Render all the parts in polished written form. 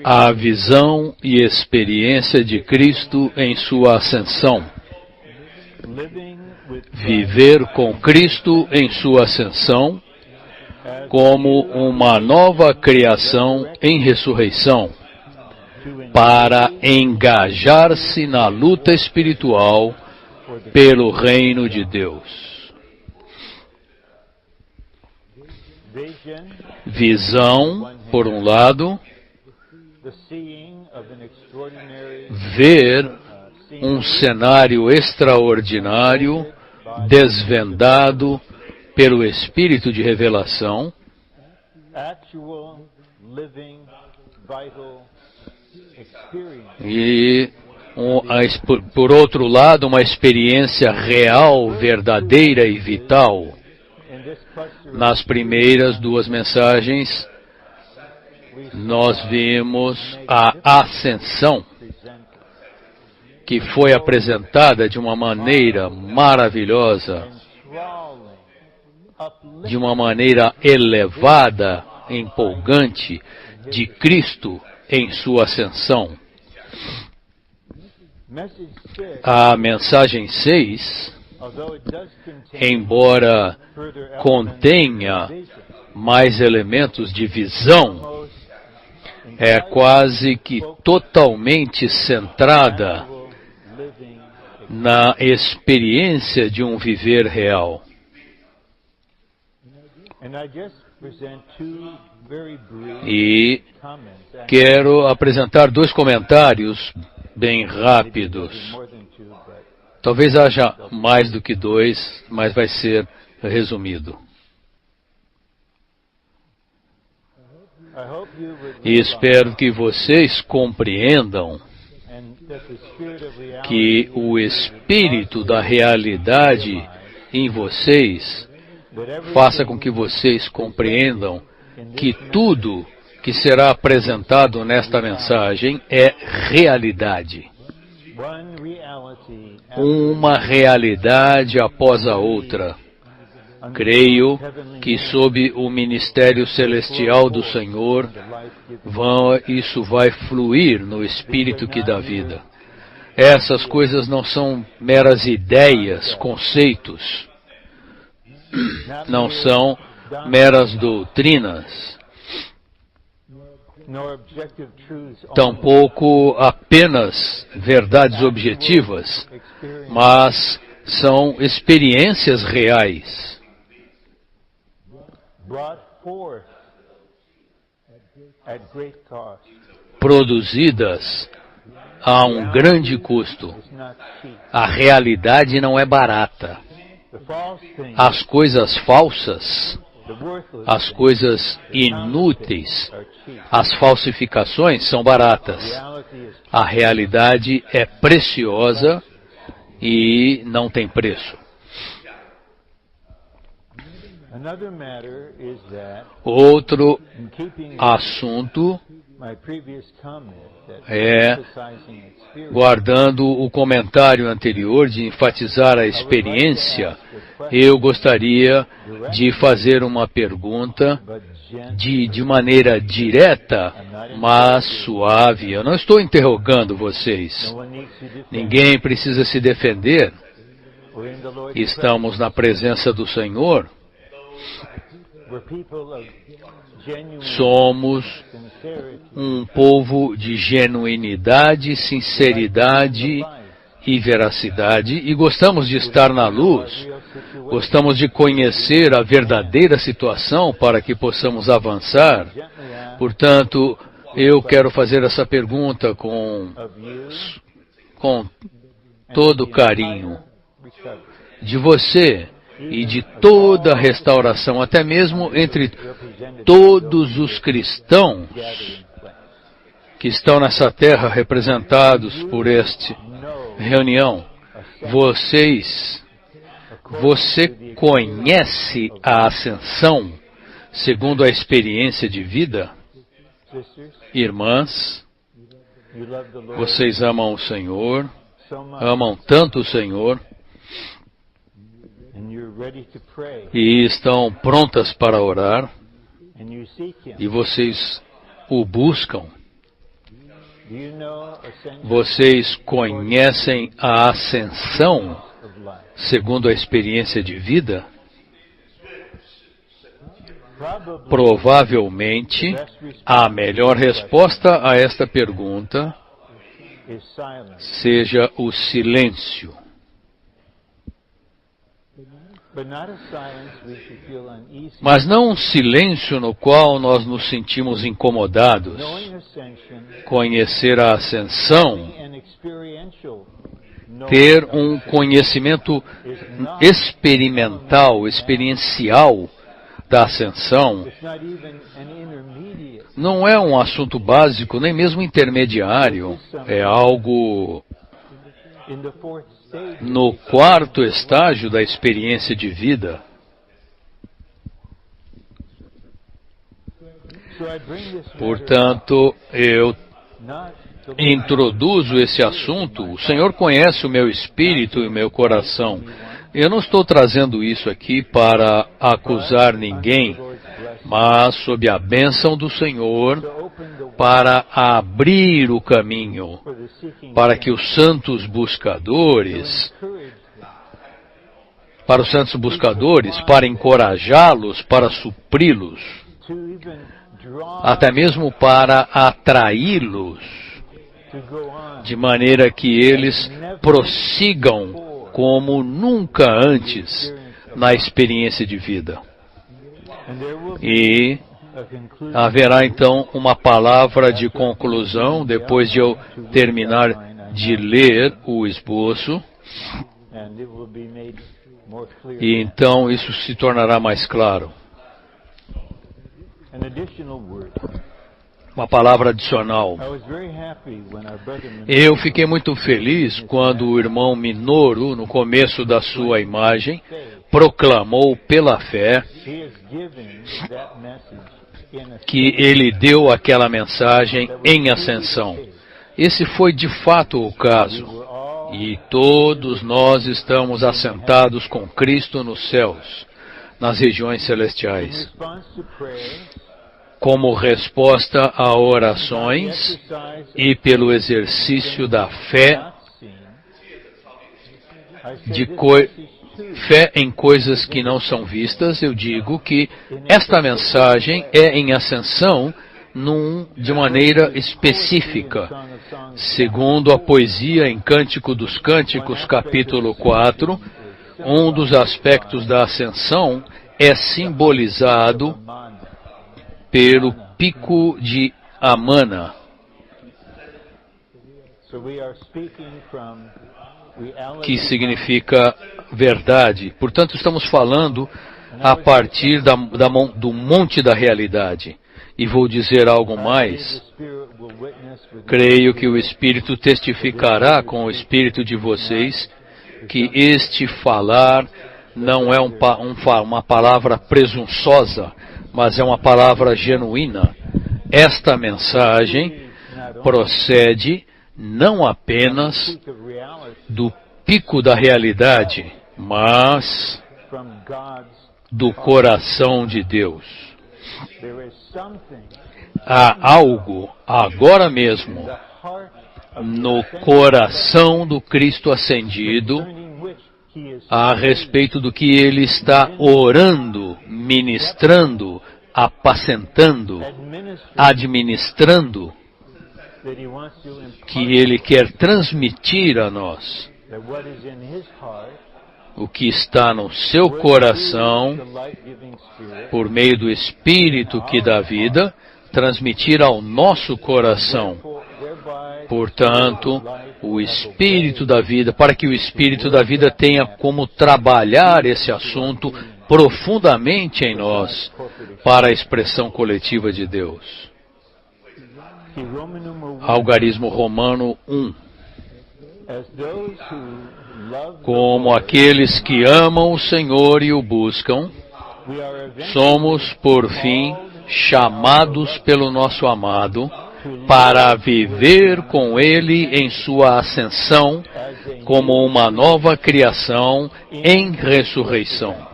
a visão e experiência de Cristo em sua ascensão. Viver com Cristo em sua ascensão como uma nova criação em ressurreição, para engajar-se na luta espiritual pelo reino de Deus. Visão, por um lado, ver um cenário extraordinário desvendado pelo Espírito de revelação, e, por outro lado, uma experiência real, verdadeira e vital. Nas primeiras duas mensagens, nós vimos a ascensão, que foi apresentada de uma maneira maravilhosa, de uma maneira elevada, empolgante, de Cristo em sua ascensão. A mensagem 6, embora contenha mais elementos de visão, é quase que totalmente centrada na experiência de um viver real. E quero apresentar dois comentários bem rápidos. Talvez haja mais do que dois, mas vai ser resumido. E espero que vocês compreendam que o Espírito da realidade em vocês faça com que vocês compreendam que tudo que será apresentado nesta mensagem é realidade. Uma realidade após a outra. Creio que sob o ministério celestial do Senhor, isso vai fluir no Espírito que dá vida. Essas coisas não são meras ideias, conceitos. Não são meras doutrinas. Tampouco apenas verdades objetivas, mas são experiências reais, produzidas a um grande custo. A realidade não é barata. As coisas falsas, as coisas inúteis, as falsificações são baratas. A realidade é preciosa e não tem preço. Outro assunto é, guardando o comentário anterior de enfatizar a experiência, eu gostaria de fazer uma pergunta de maneira direta, mas suave. Eu não estou interrogando vocês. Ninguém precisa se defender. Estamos na presença do Senhor. Somos um povo de genuinidade, sinceridade e veracidade, e gostamos de estar na luz, gostamos de conhecer a verdadeira situação para que possamos avançar. Portanto, eu quero fazer essa pergunta com todo carinho. De você e de toda a restauração, até mesmo entre todos os cristãos que estão nessa terra representados por esta reunião, você conhece a ascensão segundo a experiência de vida? Irmãs, vocês amam o Senhor, amam tanto o Senhor, e estão prontas para orar. e vocês o buscam. Vocês conhecem a ascensão segundo a experiência de vida? Provavelmente, a melhor resposta a esta pergunta seja o silêncio. Mas não um silêncio no qual nós nos sentimos incomodados. Conhecer a ascensão, ter um conhecimento experimental, experiencial da ascensão, não é um assunto básico, nem mesmo intermediário. É algo no quarto estágio da experiência de vida. Portanto, eu introduzo esse assunto. O Senhor conhece o meu espírito e o meu coração. Eu não estou trazendo isso aqui para acusar ninguém, mas sob a bênção do Senhor, para abrir o caminho, para que os santos buscadores, para encorajá-los, para supri-los, até mesmo para atraí-los, de maneira que eles prossigam como nunca antes na experiência de vida. E haverá então uma palavra de conclusão, depois de eu terminar de ler o esboço, e então isso se tornará mais claro. Uma palavra adicional. Eu fiquei muito feliz quando o irmão Minoru, no começo da sua imagem, proclamou pela fé que ele deu aquela mensagem em ascensão. Esse foi de fato o caso. E todos nós estamos assentados com Cristo nos céus, nas regiões celestiais. Como resposta a orações e pelo exercício da fé, fé em coisas que não são vistas, eu digo que esta mensagem é em ascensão de maneira específica. Segundo a poesia em Cântico dos Cânticos, capítulo 4, um dos aspectos da ascensão é simbolizado pelo pico de Amana. Que significa verdade. Portanto, estamos falando a partir do monte da realidade. E vou dizer algo mais. Creio que o Espírito testificará com o Espírito de vocês que este falar não é uma palavra presunçosa, mas é uma palavra genuína. Esta mensagem procede não apenas do pico da realidade, mas do coração de Deus. Há algo, agora mesmo, no coração do Cristo ascendido, a respeito do que ele está orando, ministrando, apacentando, administrando, que ele quer transmitir a nós. O que está no seu coração, por meio do Espírito que dá vida, transmitir ao nosso coração. Portanto, o Espírito da vida, para que o Espírito da vida tenha como trabalhar esse assunto profundamente em nós, para a expressão coletiva de Deus. Algarismo Romano 1. Como aqueles que amam o Senhor e o buscam, somos, por fim, chamados pelo nosso amado para viver com Ele em sua ascensão como uma nova criação em ressurreição.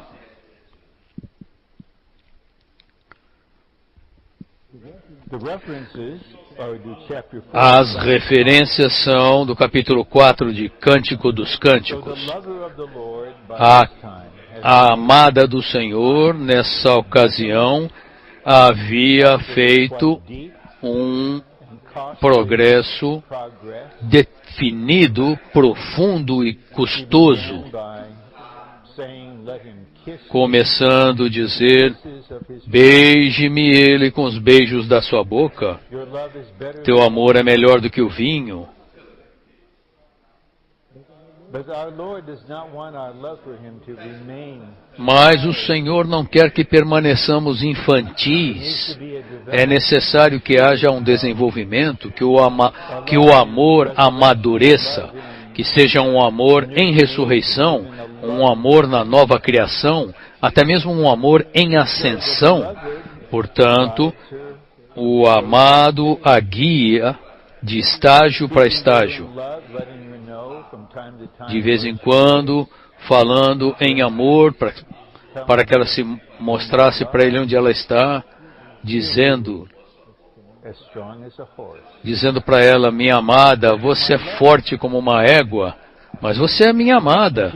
As referências são do capítulo 4 de Cântico dos Cânticos. A amada do Senhor, nessa ocasião, havia feito um progresso definido, profundo e custoso, começando a dizer: beije-me ele com os beijos da sua boca, teu amor é melhor do que o vinho. Mas o Senhor não quer que permaneçamos infantis. É necessário que haja um desenvolvimento, que o amor amadureça, que seja um amor em ressurreição, um amor na nova criação, até mesmo um amor em ascensão. Portanto, o amado a guia de estágio para estágio. De vez em quando, falando em amor, para que ela se mostrasse para ele onde ela está, dizendo para ela: minha amada, você é forte como uma égua, mas você é minha amada.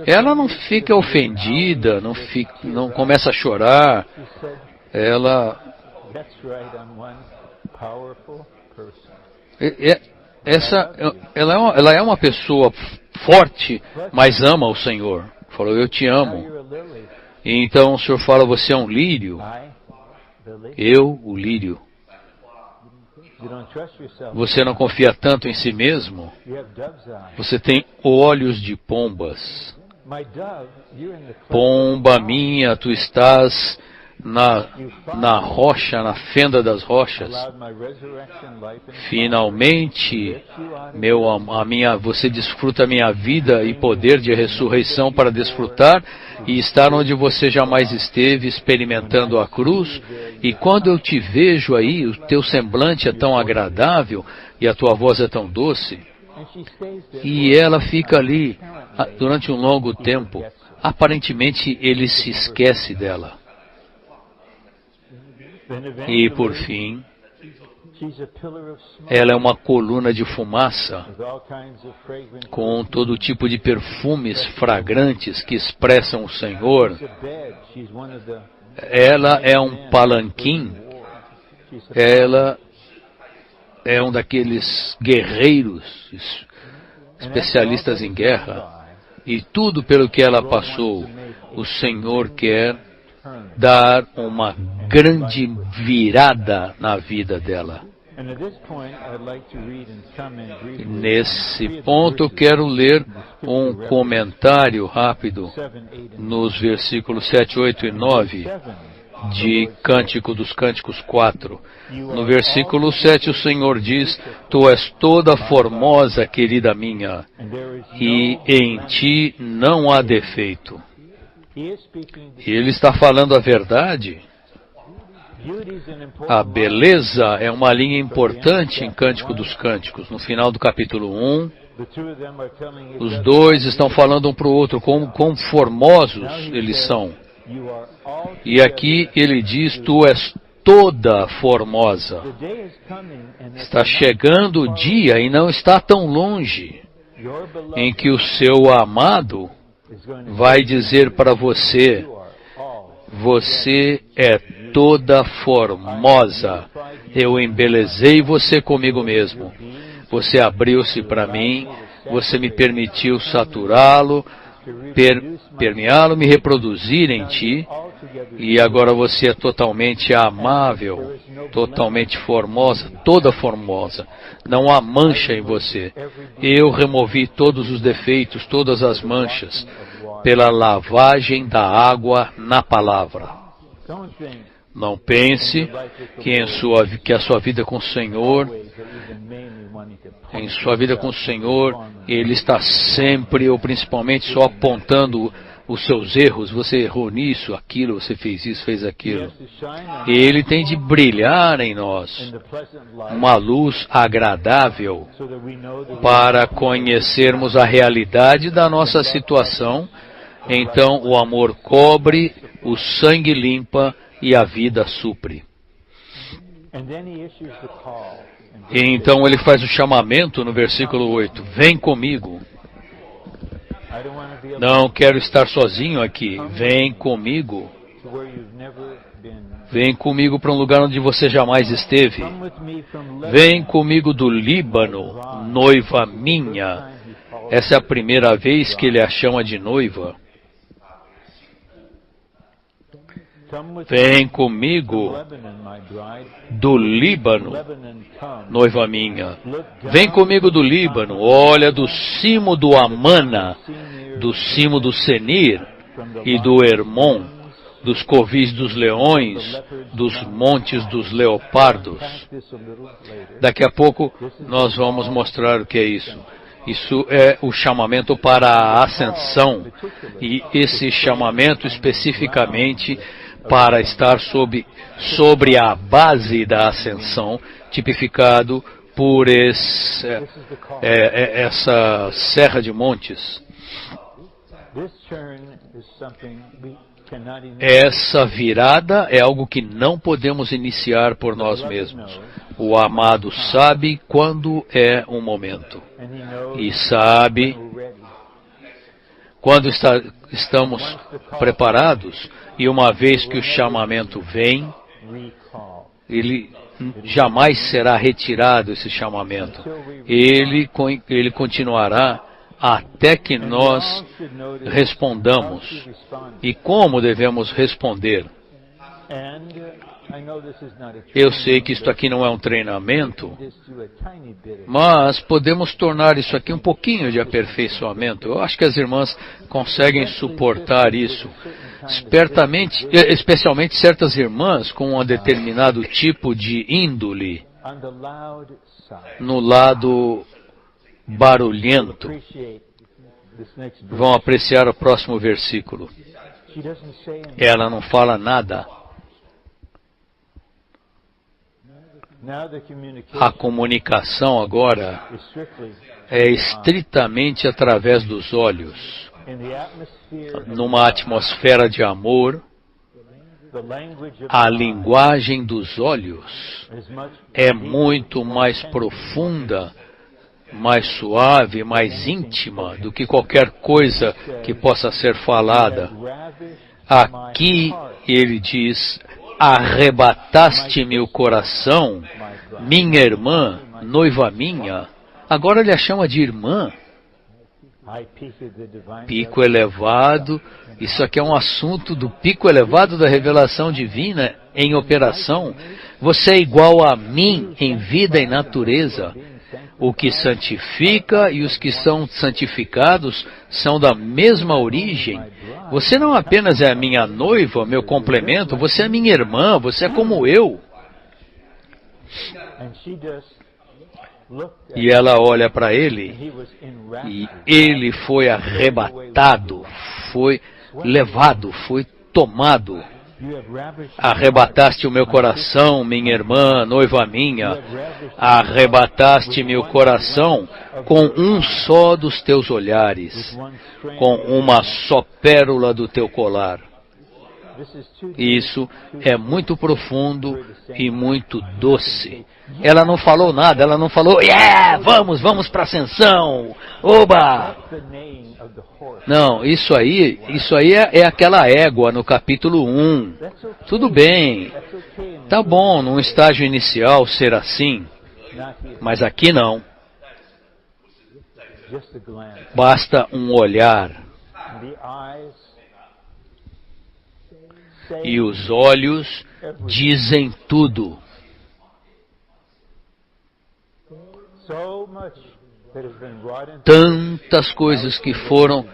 Ela não fica ofendida, não começa a chorar. Ela é uma pessoa forte, mas ama o Senhor. Falou: eu te amo. E então o Senhor fala: você é um lírio. Eu, o lírio. Você não confia tanto em si mesmo? Você tem olhos de pombas. Pomba minha, tu estás na rocha, na fenda das rochas. Finalmente, você desfruta a minha vida e poder de ressurreição para desfrutar e estar onde você jamais esteve, experimentando a cruz. E quando eu te vejo aí, o teu semblante é tão agradável e a tua voz é tão doce. E ela fica ali durante um longo tempo. Aparentemente, ele se esquece dela. E, por fim, ela é uma coluna de fumaça, com todo tipo de perfumes fragrantes que expressam o Senhor. Ela é um palanquim, ela é um daqueles guerreiros, especialistas em guerra. E tudo pelo que ela passou, o Senhor quer dar uma grande virada na vida dela. Nesse ponto eu quero ler um comentário rápido nos versículos 7, 8 e 9 de Cântico dos Cânticos 4. No versículo 7 o Senhor diz: tu és toda formosa, querida minha, e em ti não há defeito. Ele está falando a verdade. A beleza é uma linha importante em Cântico dos Cânticos. No final do capítulo 1, os dois estão falando um para o outro quão formosos eles são. E aqui ele diz: tu és toda formosa. Está chegando o dia, e não está tão longe, em que o seu amado vai dizer para você: você é toda formosa. Eu embelezei você comigo mesmo. Você abriu-se para mim, você me permitiu saturá-lo, permeá-lo, me reproduzir em ti, e agora você é totalmente amável, totalmente formosa, toda formosa. Não há mancha em você. Eu removi todos os defeitos, todas as manchas, pela lavagem da água na palavra. Não pense que a sua vida com o Senhor, Ele está sempre ou principalmente só apontando os seus erros. Você errou nisso, aquilo, você fez isso, fez aquilo. Ele tem de brilhar em nós uma luz agradável para conhecermos a realidade da nossa situação. Então o amor cobre, o sangue limpa e a vida supre. E então ele faz o chamamento no versículo 8. Vem comigo. Não quero estar sozinho aqui. Vem comigo. Vem comigo para um lugar onde você jamais esteve. Vem comigo do Líbano, noiva minha. Essa é a primeira vez que ele a chama de noiva. Vem comigo do Líbano, noiva minha. Vem comigo do Líbano. Olha do cimo do Amana, do cimo do Senir e do Hermon, dos covis dos leões, dos montes dos leopardos. Daqui a pouco nós vamos mostrar o que é isso. Isso é o chamamento para a ascensão, e esse chamamento especificamente para estar sobre a base da ascensão, tipificado por essa serra de montes. Essa virada é algo que não podemos iniciar por nós mesmos. O amado sabe quando é um momento. E sabe quando estamos preparados. E uma vez que o chamamento vem, ele jamais será retirado, esse chamamento. Ele continuará até que nós respondamos. E como devemos responder? Eu sei que isto aqui não é um treinamento, mas podemos tornar isso aqui um pouquinho de aperfeiçoamento. Eu acho que as irmãs conseguem suportar isso. Especialmente certas irmãs com um determinado tipo de índole no lado barulhento vão apreciar o próximo versículo. Ela não fala nada. A comunicação agora é estritamente através dos olhos. Numa atmosfera de amor, a linguagem dos olhos é muito mais profunda, mais suave, mais íntima do que qualquer coisa que possa ser falada. Aqui ele diz: arrebataste-me o coração, minha irmã, noiva minha. Agora ele a chama de irmã. Pico elevado, isso aqui é um assunto do pico elevado da revelação divina em operação. Você é igual a mim em vida e natureza. O que santifica e os que são santificados são da mesma origem. Você não apenas é a minha noiva, meu complemento, você é minha irmã, você é como eu. E ela olha para ele, e ele foi arrebatado, foi levado, foi tomado. Arrebataste o meu coração, minha irmã, noiva minha. Arrebataste-me o coração com um só dos teus olhares, com uma só pérola do teu colar. Isso é muito profundo e muito doce. Ela não falou nada, ela não falou, vamos para a ascensão, oba! Não, isso aí é aquela égua no capítulo 1. Tudo bem, tá bom num estágio inicial ser assim, mas aqui não. Basta um olhar. E os olhos dizem tudo. Tantas coisas que foram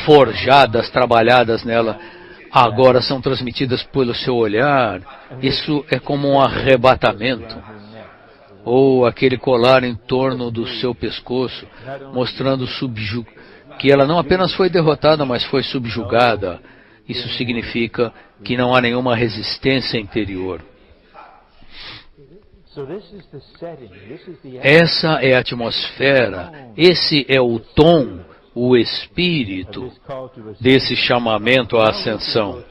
forjadas, trabalhadas nela, agora são transmitidas pelo seu olhar. Isso é como um arrebatamento. Ou aquele colar em torno do seu pescoço, mostrando que ela não apenas foi derrotada, mas foi subjugada. Isso significa que não há nenhuma resistência interior. Essa é a atmosfera, esse é o tom, o espírito desse chamamento à ascensão.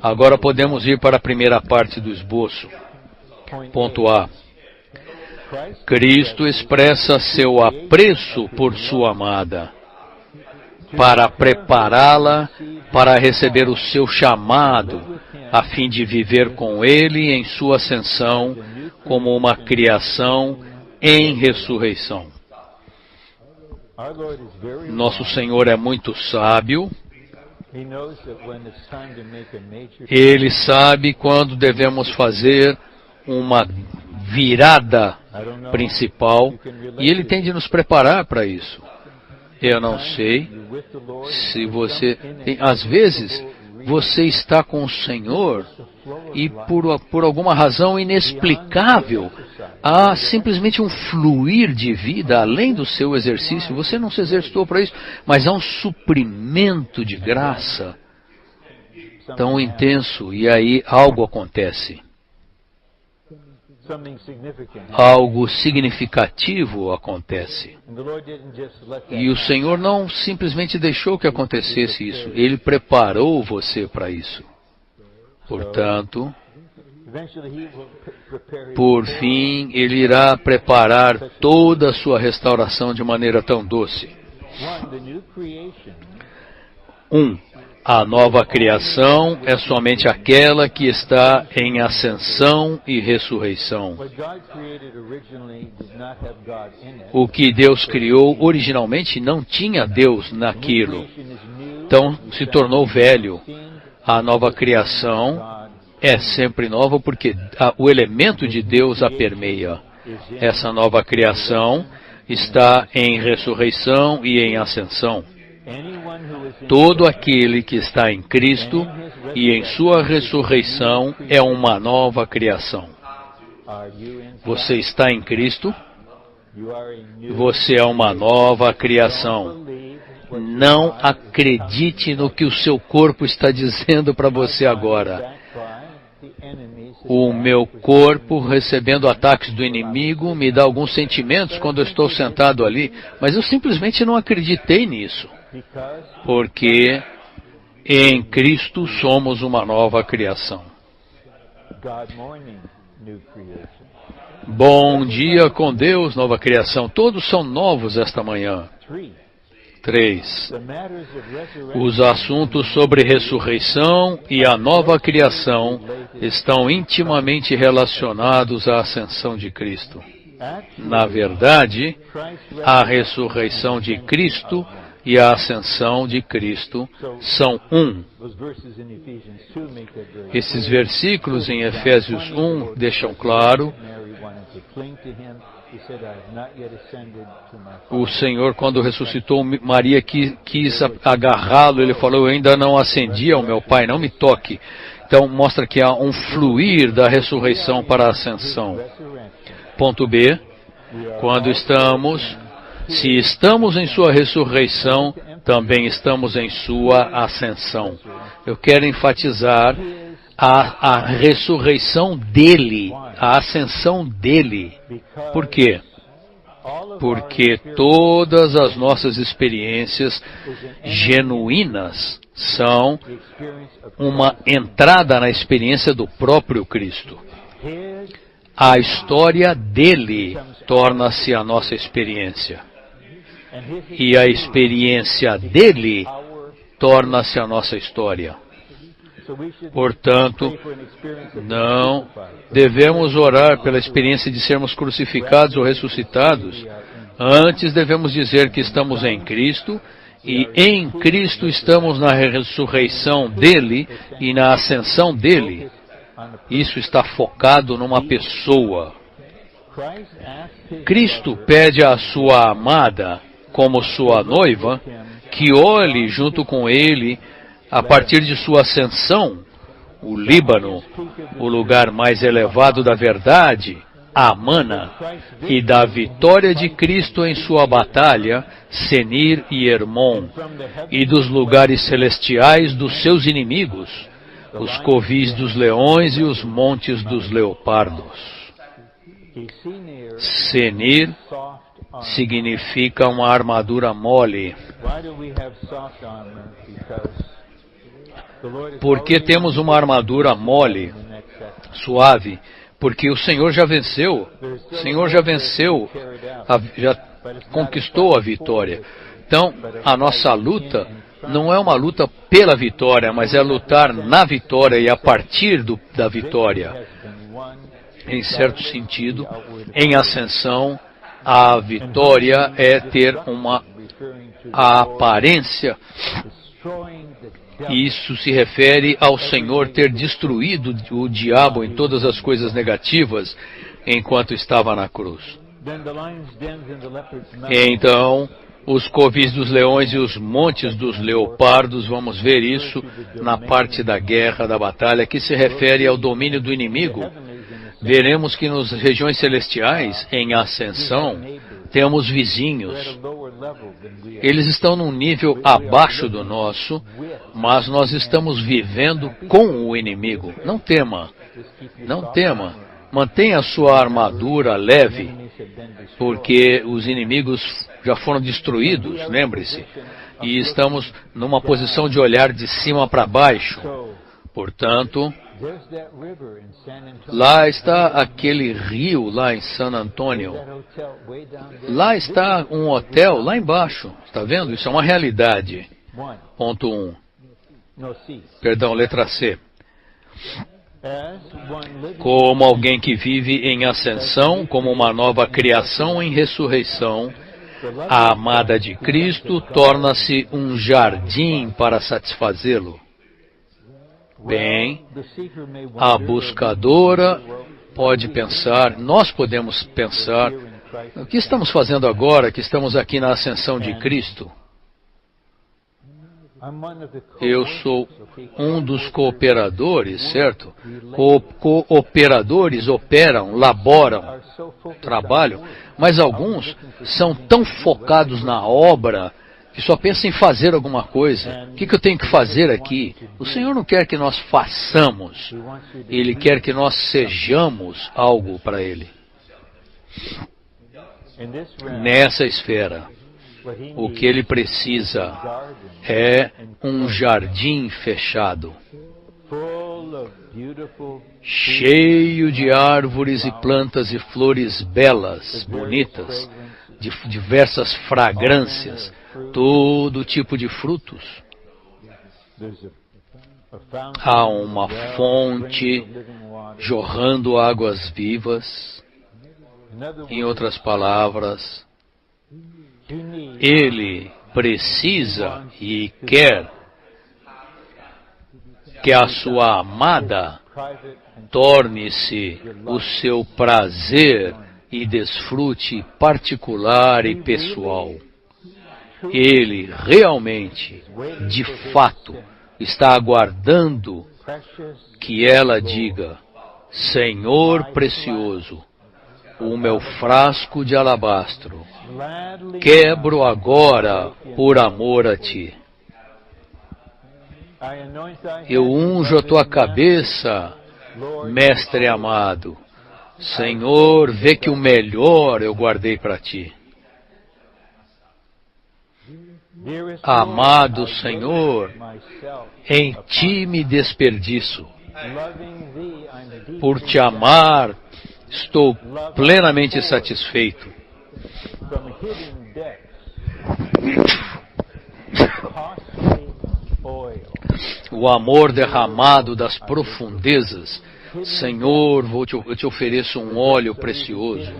Agora podemos ir para a primeira parte do esboço. Ponto A. Cristo expressa seu apreço por sua amada, para prepará-la para receber o seu chamado, a fim de viver com Ele em sua ascensão como uma criação em ressurreição. Nosso Senhor é muito sábio. Ele sabe quando devemos fazer uma virada principal e Ele tem de nos preparar para isso. Eu não sei se você tem, às vezes você está com o Senhor e por alguma razão inexplicável há simplesmente um fluir de vida além do seu exercício. Você não se exercitou para isso, mas há um suprimento de graça tão intenso e aí algo acontece. Algo significativo acontece. E o Senhor não simplesmente deixou que acontecesse isso. Ele preparou você para isso. Portanto, por fim, Ele irá preparar toda a sua restauração de maneira tão doce. 1. A nova criação é somente aquela que está em ascensão e ressurreição. O que Deus criou originalmente não tinha Deus naquilo. Então se tornou velho. A nova criação é sempre nova porque o elemento de Deus a permeia. Essa nova criação está em ressurreição e em ascensão. Todo aquele que está em Cristo e em sua ressurreição é uma nova criação. Você está em Cristo? Você é uma nova criação. Não acredite no que o seu corpo está dizendo para você agora. O meu corpo, recebendo ataques do inimigo, me dá alguns sentimentos quando eu estou sentado ali, mas eu simplesmente não acreditei nisso. Porque em Cristo somos uma nova criação. Bom dia com Deus, nova criação. Todos são novos esta manhã. 3. Os assuntos sobre ressurreição e a nova criação estão intimamente relacionados à ascensão de Cristo. Na verdade, a ressurreição de Cristo e a ascensão de Cristo são um. Esses versículos em Efésios 1 deixam claro. O Senhor, quando ressuscitou, Maria quis agarrá-lo, ele falou, eu ainda não ascendi ao meu Pai, não me toque. Então mostra que há um fluir da ressurreição para a ascensão. Ponto B, se estamos em sua ressurreição, também estamos em sua ascensão. Eu quero enfatizar a ressurreição dele, a ascensão dele. Por quê? Porque todas as nossas experiências genuínas são uma entrada na experiência do próprio Cristo. A história dele torna-se a nossa experiência. E a experiência dele torna-se a nossa história. Portanto, não devemos orar pela experiência de sermos crucificados ou ressuscitados. Antes devemos dizer que estamos em Cristo e em Cristo estamos na ressurreição dele e na ascensão dele. Isso está focado numa pessoa. Cristo pede à sua amada, como sua noiva, que olhe junto com ele a partir de sua ascensão, o Líbano, o lugar mais elevado da verdade, Amana, e da vitória de Cristo em sua batalha, Senir e Hermon, e dos lugares celestiais dos seus inimigos, os covis dos leões e os montes dos leopardos. Senir significa uma armadura mole. Por que temos uma armadura mole, suave? porque o Senhor já venceu. O Senhor já venceu, já conquistou a vitória. Então, a nossa luta não é uma luta pela vitória, mas é lutar na vitória e a partir da vitória. Em certo sentido, em ascensão, a vitória é ter uma aparência. Isso se refere ao Senhor ter destruído o diabo em todas as coisas negativas enquanto estava na cruz. Então, os covis dos leões e os montes dos leopardos, vamos ver isso na parte da guerra, da batalha, que se refere ao domínio do inimigo. Veremos que nas regiões celestiais, em ascensão, temos vizinhos. Eles estão num nível abaixo do nosso, mas nós estamos vivendo com o inimigo. Não tema, não tema. Mantenha a sua armadura leve, porque os inimigos já foram destruídos, lembre-se. E estamos numa posição de olhar de cima para baixo. Portanto, lá está aquele rio lá em San Antônio. Lá está um hotel lá embaixo. Está vendo? Isso é uma realidade. Ponto 1. Perdão, letra C. Como alguém que vive em ascensão, como uma nova criação em ressurreição, a amada de Cristo torna-se um jardim para satisfazê-lo. Bem, a buscadora pode pensar, nós podemos pensar, o que estamos fazendo agora que estamos aqui na ascensão de Cristo? Eu sou um dos cooperadores, certo? Cooperadores operam, laboram, trabalham, mas alguns são tão focados na obra que só pensam em fazer alguma coisa. O que eu tenho que fazer aqui? O Senhor não quer que nós façamos, Ele quer que nós sejamos algo para Ele. Nessa esfera, o que Ele precisa é um jardim fechado, cheio de árvores e plantas e flores belas, bonitas, de diversas fragrâncias, todo tipo de frutos. Há uma fonte jorrando águas vivas. Em outras palavras, Ele precisa e quer que a sua amada torne-se o seu prazer e desfrute particular e pessoal. Ele realmente, de fato, está aguardando que ela diga: Senhor precioso, o meu frasco de alabastro, quebro agora por amor a Ti. Eu unjo a Tua cabeça, Mestre amado. Senhor, vê que o melhor eu guardei para Ti. Amado Senhor, em Ti me desperdiço. Por Te amar, estou plenamente satisfeito. O amor derramado das profundezas. Senhor, eu te ofereço um óleo precioso.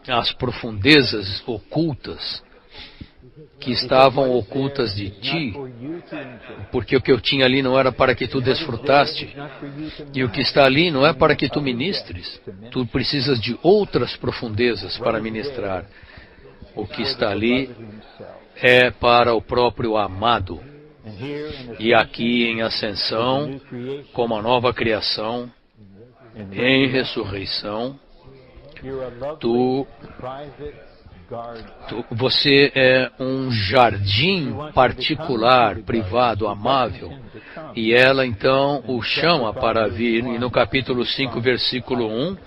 As profundezas ocultas, que estavam ocultas de Ti, porque o que eu tinha ali não era para que Tu desfrutaste, e o que está ali não é para que Tu ministres. Tu precisas de outras profundezas para ministrar. O que está ali é para o próprio amado. E aqui em ascensão, como a nova criação, em ressurreição, você é um jardim particular, privado, amável, e ela então o chama para vir, e no capítulo 5, versículo 1,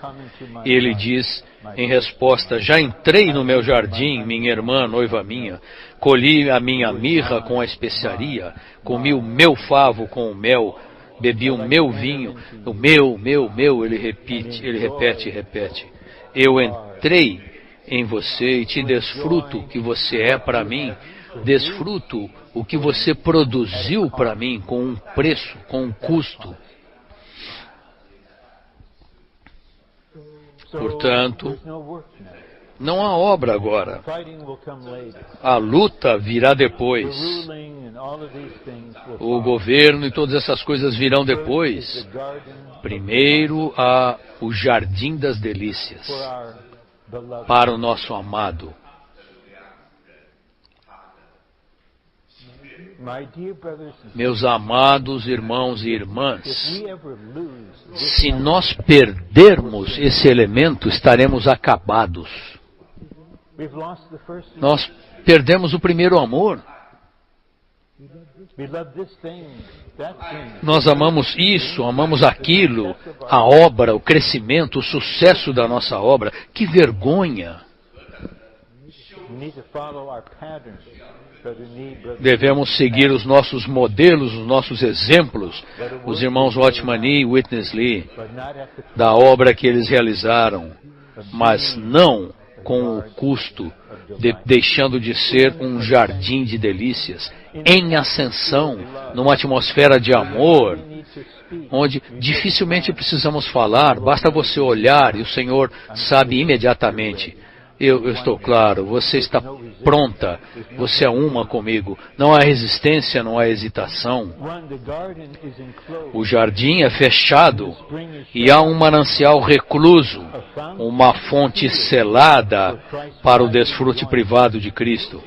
ele diz em resposta: já entrei no meu jardim, minha irmã, noiva minha, colhi a minha mirra com a especiaria, comi o meu favo com o mel, bebi o meu vinho, o meu, ele repete. Eu entrei em você e te desfruto o que você é para mim, desfruto o que você produziu para mim com um preço, com um custo. Portanto, não há obra agora. A luta virá depois. O governo e todas essas coisas virão depois. Primeiro há o jardim das delícias para o nosso amado. Meus amados irmãos e irmãs, se nós perdermos esse elemento, estaremos acabados. Nós perdemos o primeiro amor. Nós amamos isso, amamos aquilo, a obra, o crescimento, o sucesso da nossa obra. Que vergonha! Devemos seguir os nossos modelos, os nossos exemplos, os irmãos Watchman Nee e Witness Lee, da obra que eles realizaram, mas não com o custo, deixando de ser um jardim de delícias, em ascensão, numa atmosfera de amor, onde dificilmente precisamos falar, basta você olhar e o Senhor sabe imediatamente. Eu estou claro, você está pronta, você é uma comigo. Não há resistência, não há hesitação. O jardim é fechado e há um manancial recluso, uma fonte selada para o desfrute privado de Cristo.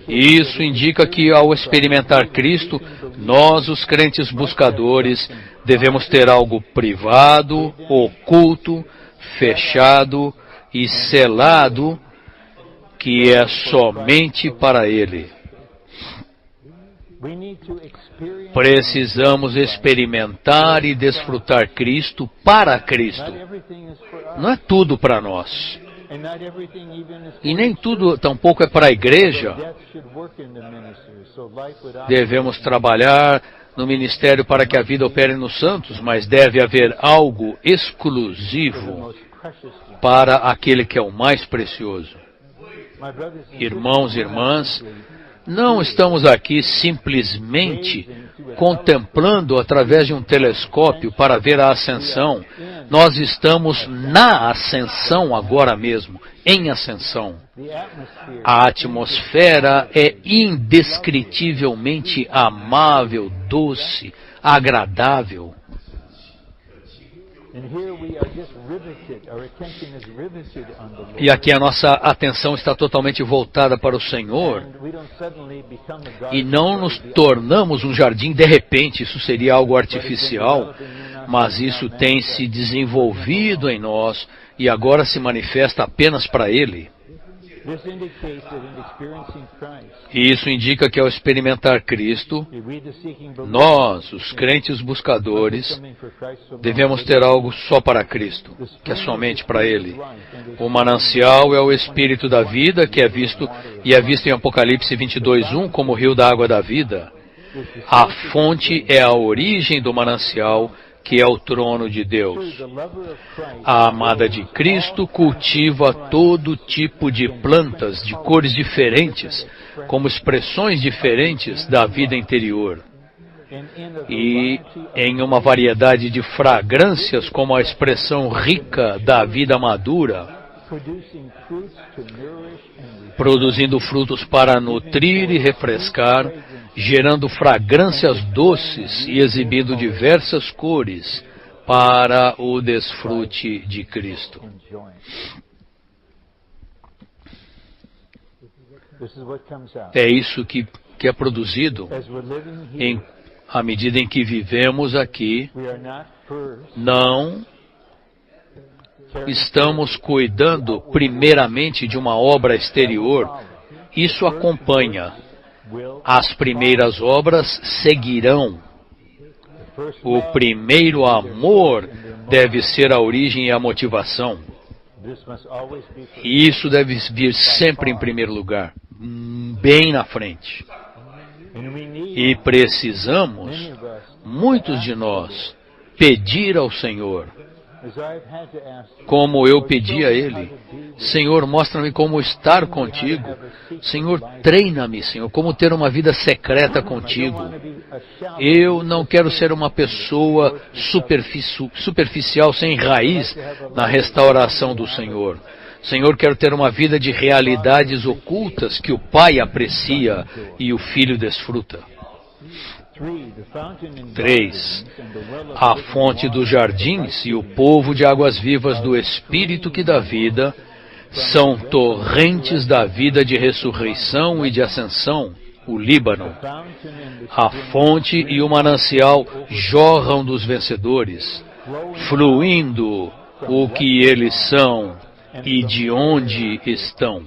Isso indica que, ao experimentar Cristo, nós, os crentes buscadores, devemos ter algo privado, oculto, fechado e selado, que é somente para Ele. Precisamos experimentar e desfrutar Cristo para Cristo. Não é tudo para nós. E nem tudo tampouco é para a igreja. Devemos trabalhar no ministério para que a vida opere nos santos, mas deve haver algo exclusivo para aquele que é o mais precioso. Irmãos e irmãs, não estamos aqui simplesmente contemplando através de um telescópio para ver a ascensão. Nós estamos na ascensão agora mesmo, em ascensão. A atmosfera é indescritivelmente amável, doce, agradável. E aqui a nossa atenção está totalmente voltada para o Senhor. E não nos tornamos um jardim de repente, isso seria algo artificial, mas isso tem se desenvolvido em nós e agora se manifesta apenas para Ele. E isso indica que ao experimentar Cristo, nós, os crentes buscadores, devemos ter algo só para Cristo, que é somente para Ele. O manancial é o Espírito da vida, que é visto em Apocalipse 22:1 como o rio da água da vida. A fonte é a origem do manancial, que é o trono de Deus. A amada de Cristo cultiva todo tipo de plantas de cores diferentes, como expressões diferentes da vida interior. E em uma variedade de fragrâncias, como a expressão rica da vida madura, produzindo frutos para nutrir e refrescar, gerando fragrâncias doces e exibindo diversas cores para o desfrute de Cristo. É isso que é produzido à medida em que vivemos aqui. Não estamos cuidando primeiramente de uma obra exterior. Isso acompanha. As primeiras obras seguirão. O primeiro amor deve ser a origem e a motivação. E isso deve vir sempre em primeiro lugar, bem na frente. E precisamos, muitos de nós, pedir ao Senhor, como eu pedi a Ele: Senhor, mostra-me como estar contigo. Senhor, treina-me, Senhor, como ter uma vida secreta contigo. Eu não quero ser uma pessoa superficial, sem raiz na restauração do Senhor. Senhor, quero ter uma vida de realidades ocultas que o Pai aprecia e o Filho desfruta. 3. A fonte dos jardins e o povo de águas vivas do Espírito que dá vida são torrentes da vida de ressurreição e de ascensão, o Líbano. A fonte e o manancial jorram dos vencedores, fluindo o que eles são e de onde estão.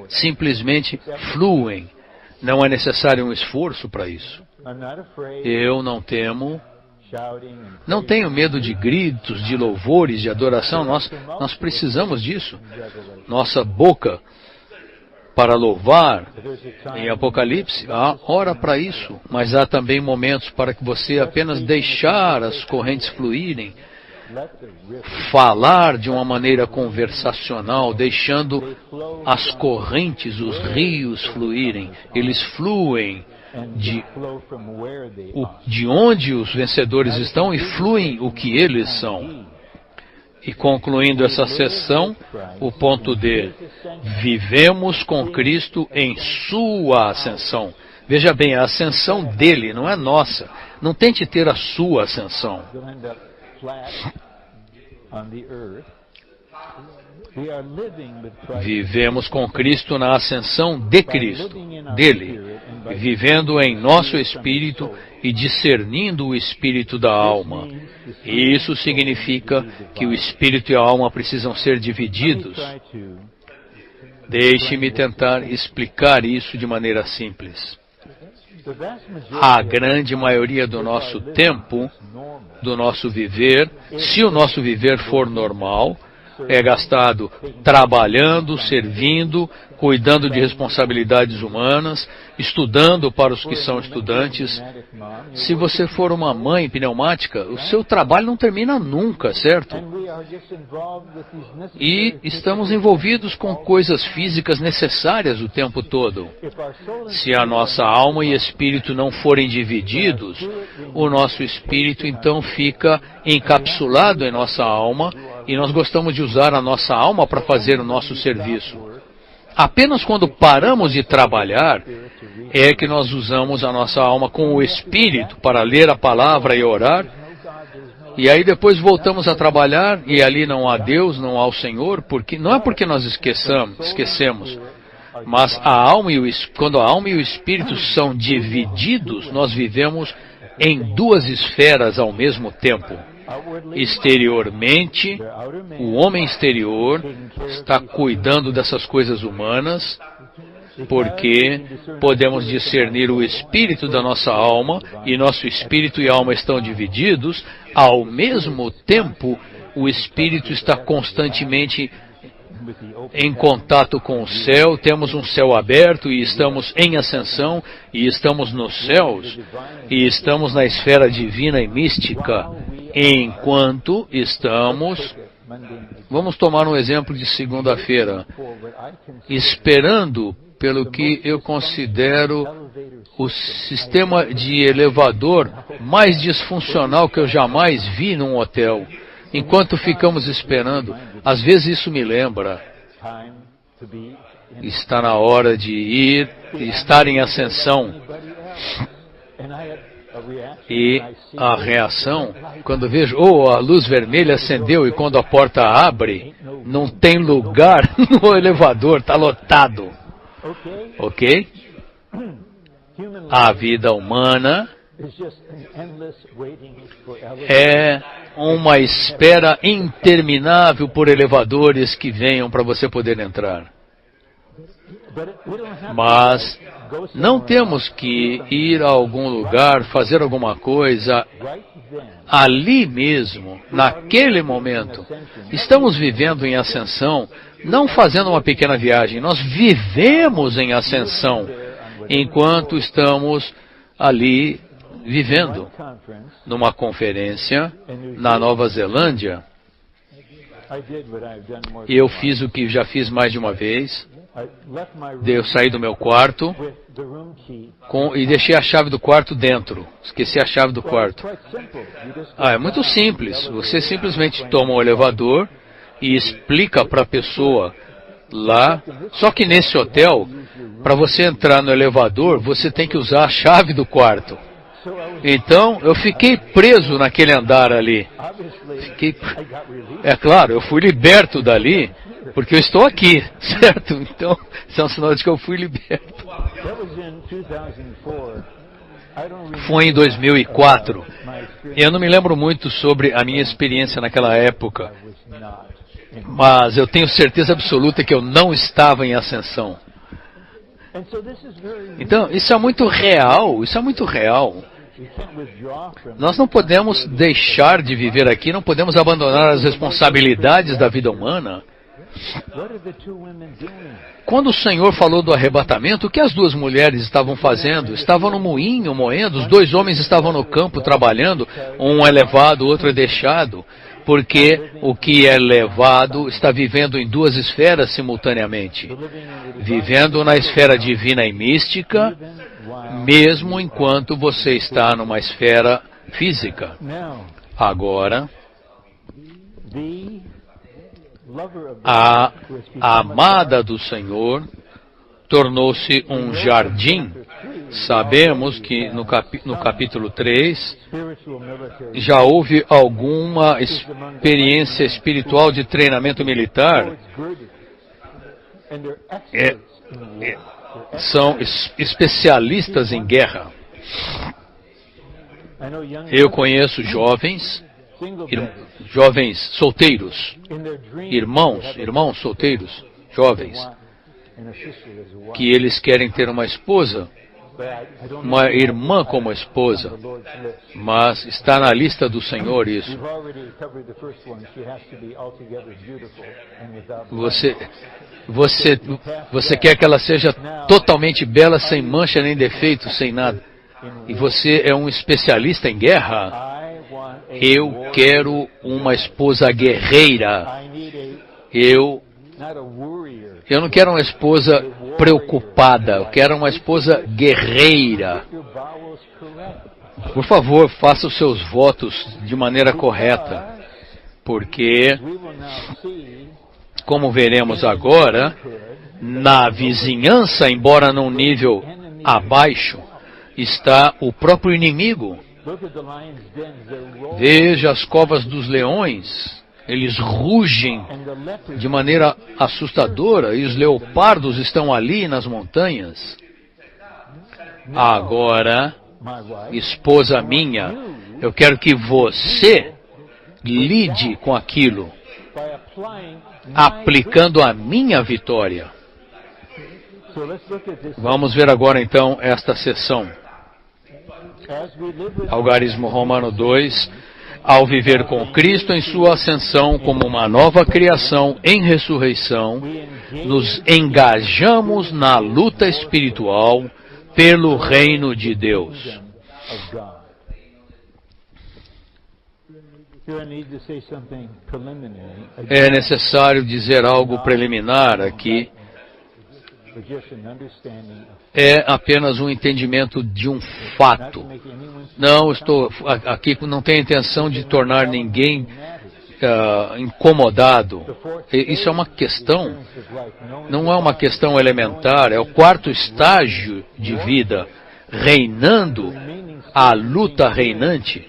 Simplesmente fluem. Não é necessário um esforço para isso. Eu não temo, não tenho medo de gritos, de louvores, de adoração. Nós precisamos disso. Nossa boca para louvar, em Apocalipse, há hora para isso. Mas há também momentos para que você apenas deixar as correntes fluírem, falar de uma maneira conversacional, deixando as correntes, os rios fluírem. Eles fluem de onde os vencedores estão e fluem o que eles são. E concluindo essa sessão, o ponto D: vivemos com Cristo em sua ascensão. Veja bem, a ascensão dele, não é nossa. Não tente ter a sua ascensão. Vivemos com Cristo na ascensão de Cristo, dele, vivendo em nosso espírito e discernindo o espírito da alma. Isso significa que o espírito e a alma precisam ser divididos. Deixe-me tentar explicar isso de maneira simples. A grande maioria do nosso tempo, do nosso viver, se o nosso viver for normal, é gastado trabalhando, servindo, cuidando de responsabilidades humanas, estudando para os que são estudantes. Se você for uma mãe pneumática, o seu trabalho não termina nunca, certo? E estamos envolvidos com coisas físicas necessárias o tempo todo. Se a nossa alma e espírito não forem divididos, o nosso espírito então fica encapsulado em nossa alma e nós gostamos de usar a nossa alma para fazer o nosso serviço. Apenas quando paramos de trabalhar é que nós usamos a nossa alma com o espírito para ler a palavra e orar. E aí depois voltamos a trabalhar e ali não há Deus, não há o Senhor, porque não é porque nós esquecemos, mas a alma quando a alma e o espírito são divididos, nós vivemos em duas esferas ao mesmo tempo. Exteriormente, o homem exterior está cuidando dessas coisas humanas, porque podemos discernir o espírito da nossa alma, e nosso espírito e alma estão divididos. Ao mesmo tempo, o espírito está constantemente em contato com o céu, temos um céu aberto e estamos em ascensão, e estamos nos céus, e estamos na esfera divina e mística, enquanto estamos, vamos tomar um exemplo de segunda-feira, esperando pelo que eu considero o sistema de elevador mais disfuncional que eu jamais vi num hotel. Enquanto ficamos esperando, às vezes isso me lembra, está na hora de ir, estar em ascensão. E a reação, quando vejo, a luz vermelha acendeu e quando a porta abre, não tem lugar no elevador, está lotado. Ok? A vida humana é uma espera interminável por elevadores que venham para você poder entrar. Mas não temos que ir a algum lugar, fazer alguma coisa ali mesmo, naquele momento. Estamos vivendo em ascensão, não fazendo uma pequena viagem, nós vivemos em ascensão enquanto estamos ali vivendo numa conferência na Nova Zelândia. E eu fiz o que já fiz mais de uma vez. Eu saí do meu quarto e deixei a chave do quarto dentro. Esqueci a chave do quarto. É muito simples. Você simplesmente toma o elevador e explica para a pessoa lá. Só que nesse hotel, para você entrar no elevador, você tem que usar a chave do quarto. Então, eu fiquei preso naquele andar ali. É claro, eu fui liberto dali, porque eu estou aqui, certo? Então, isso é um sinal de que eu fui liberto. Foi em 2004. Eu não me lembro muito sobre a minha experiência naquela época, mas eu tenho certeza absoluta que eu não estava em ascensão. Então, isso é muito real, Nós não podemos deixar de viver aqui, não podemos abandonar as responsabilidades da vida humana. Quando o Senhor falou do arrebatamento, o que as duas mulheres estavam fazendo? Estavam no moinho, moendo, os dois homens estavam no campo trabalhando, um é levado, o outro é deixado, porque o que é levado está vivendo em duas esferas simultaneamente, vivendo na esfera divina e mística, mesmo enquanto você está numa esfera física. Agora, a amada do Senhor tornou-se um jardim. Sabemos que no capítulo 3 já houve alguma experiência espiritual de treinamento militar. São especialistas em guerra. Eu conheço jovens solteiros, irmãos solteiros, jovens, que eles querem ter uma esposa, uma irmã como esposa, mas está na lista do Senhor isso. Você quer que ela seja totalmente bela, sem mancha nem defeito, sem nada. E você é um especialista em guerra? Eu quero uma esposa guerreira. Eu não quero uma esposa preocupada, eu quero uma esposa guerreira. Por favor, faça os seus votos de maneira correta, porque, como veremos agora, na vizinhança, embora num nível abaixo, está o próprio inimigo. Veja as covas dos leões. Eles rugem de maneira assustadora e os leopardos estão ali nas montanhas. Agora, esposa minha, eu quero que você lide com aquilo, aplicando a minha vitória. Vamos ver agora então esta sessão. Algarismo Romano 2. Ao viver com Cristo em sua ascensão como uma nova criação em ressurreição, nos engajamos na luta espiritual pelo reino de Deus. É necessário dizer algo preliminar aqui. É apenas um entendimento de um fato. Não estou aqui, não tenho a intenção de tornar ninguém incomodado. Isso é uma questão, não é uma questão elementar, é o quarto estágio de vida, reinando a luta reinante.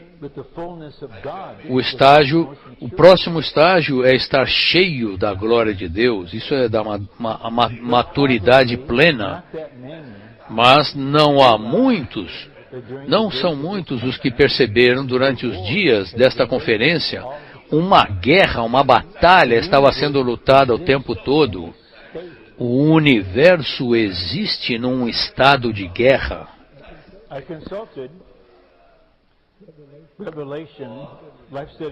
O próximo estágio é estar cheio da glória de Deus. Isso é da maturidade plena. Mas não são muitos os que perceberam durante os dias desta conferência uma guerra, uma batalha estava sendo lutada o tempo todo. O universo existe num estado de guerra.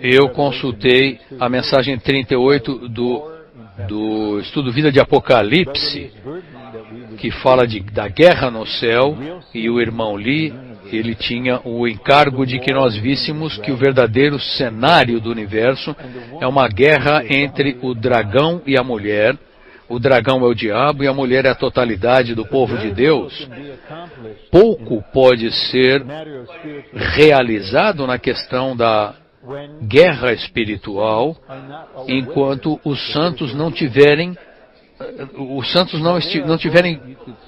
Eu consultei a mensagem 38 do Estudo Vida de Apocalipse, que fala da guerra no céu, e o irmão Lee ele tinha o encargo de que nós víssemos que o verdadeiro cenário do universo é uma guerra entre o dragão e a mulher. O dragão é o diabo e a mulher é a totalidade do povo de Deus. Pouco pode ser realizado na questão da guerra espiritual enquanto os santos não tiverem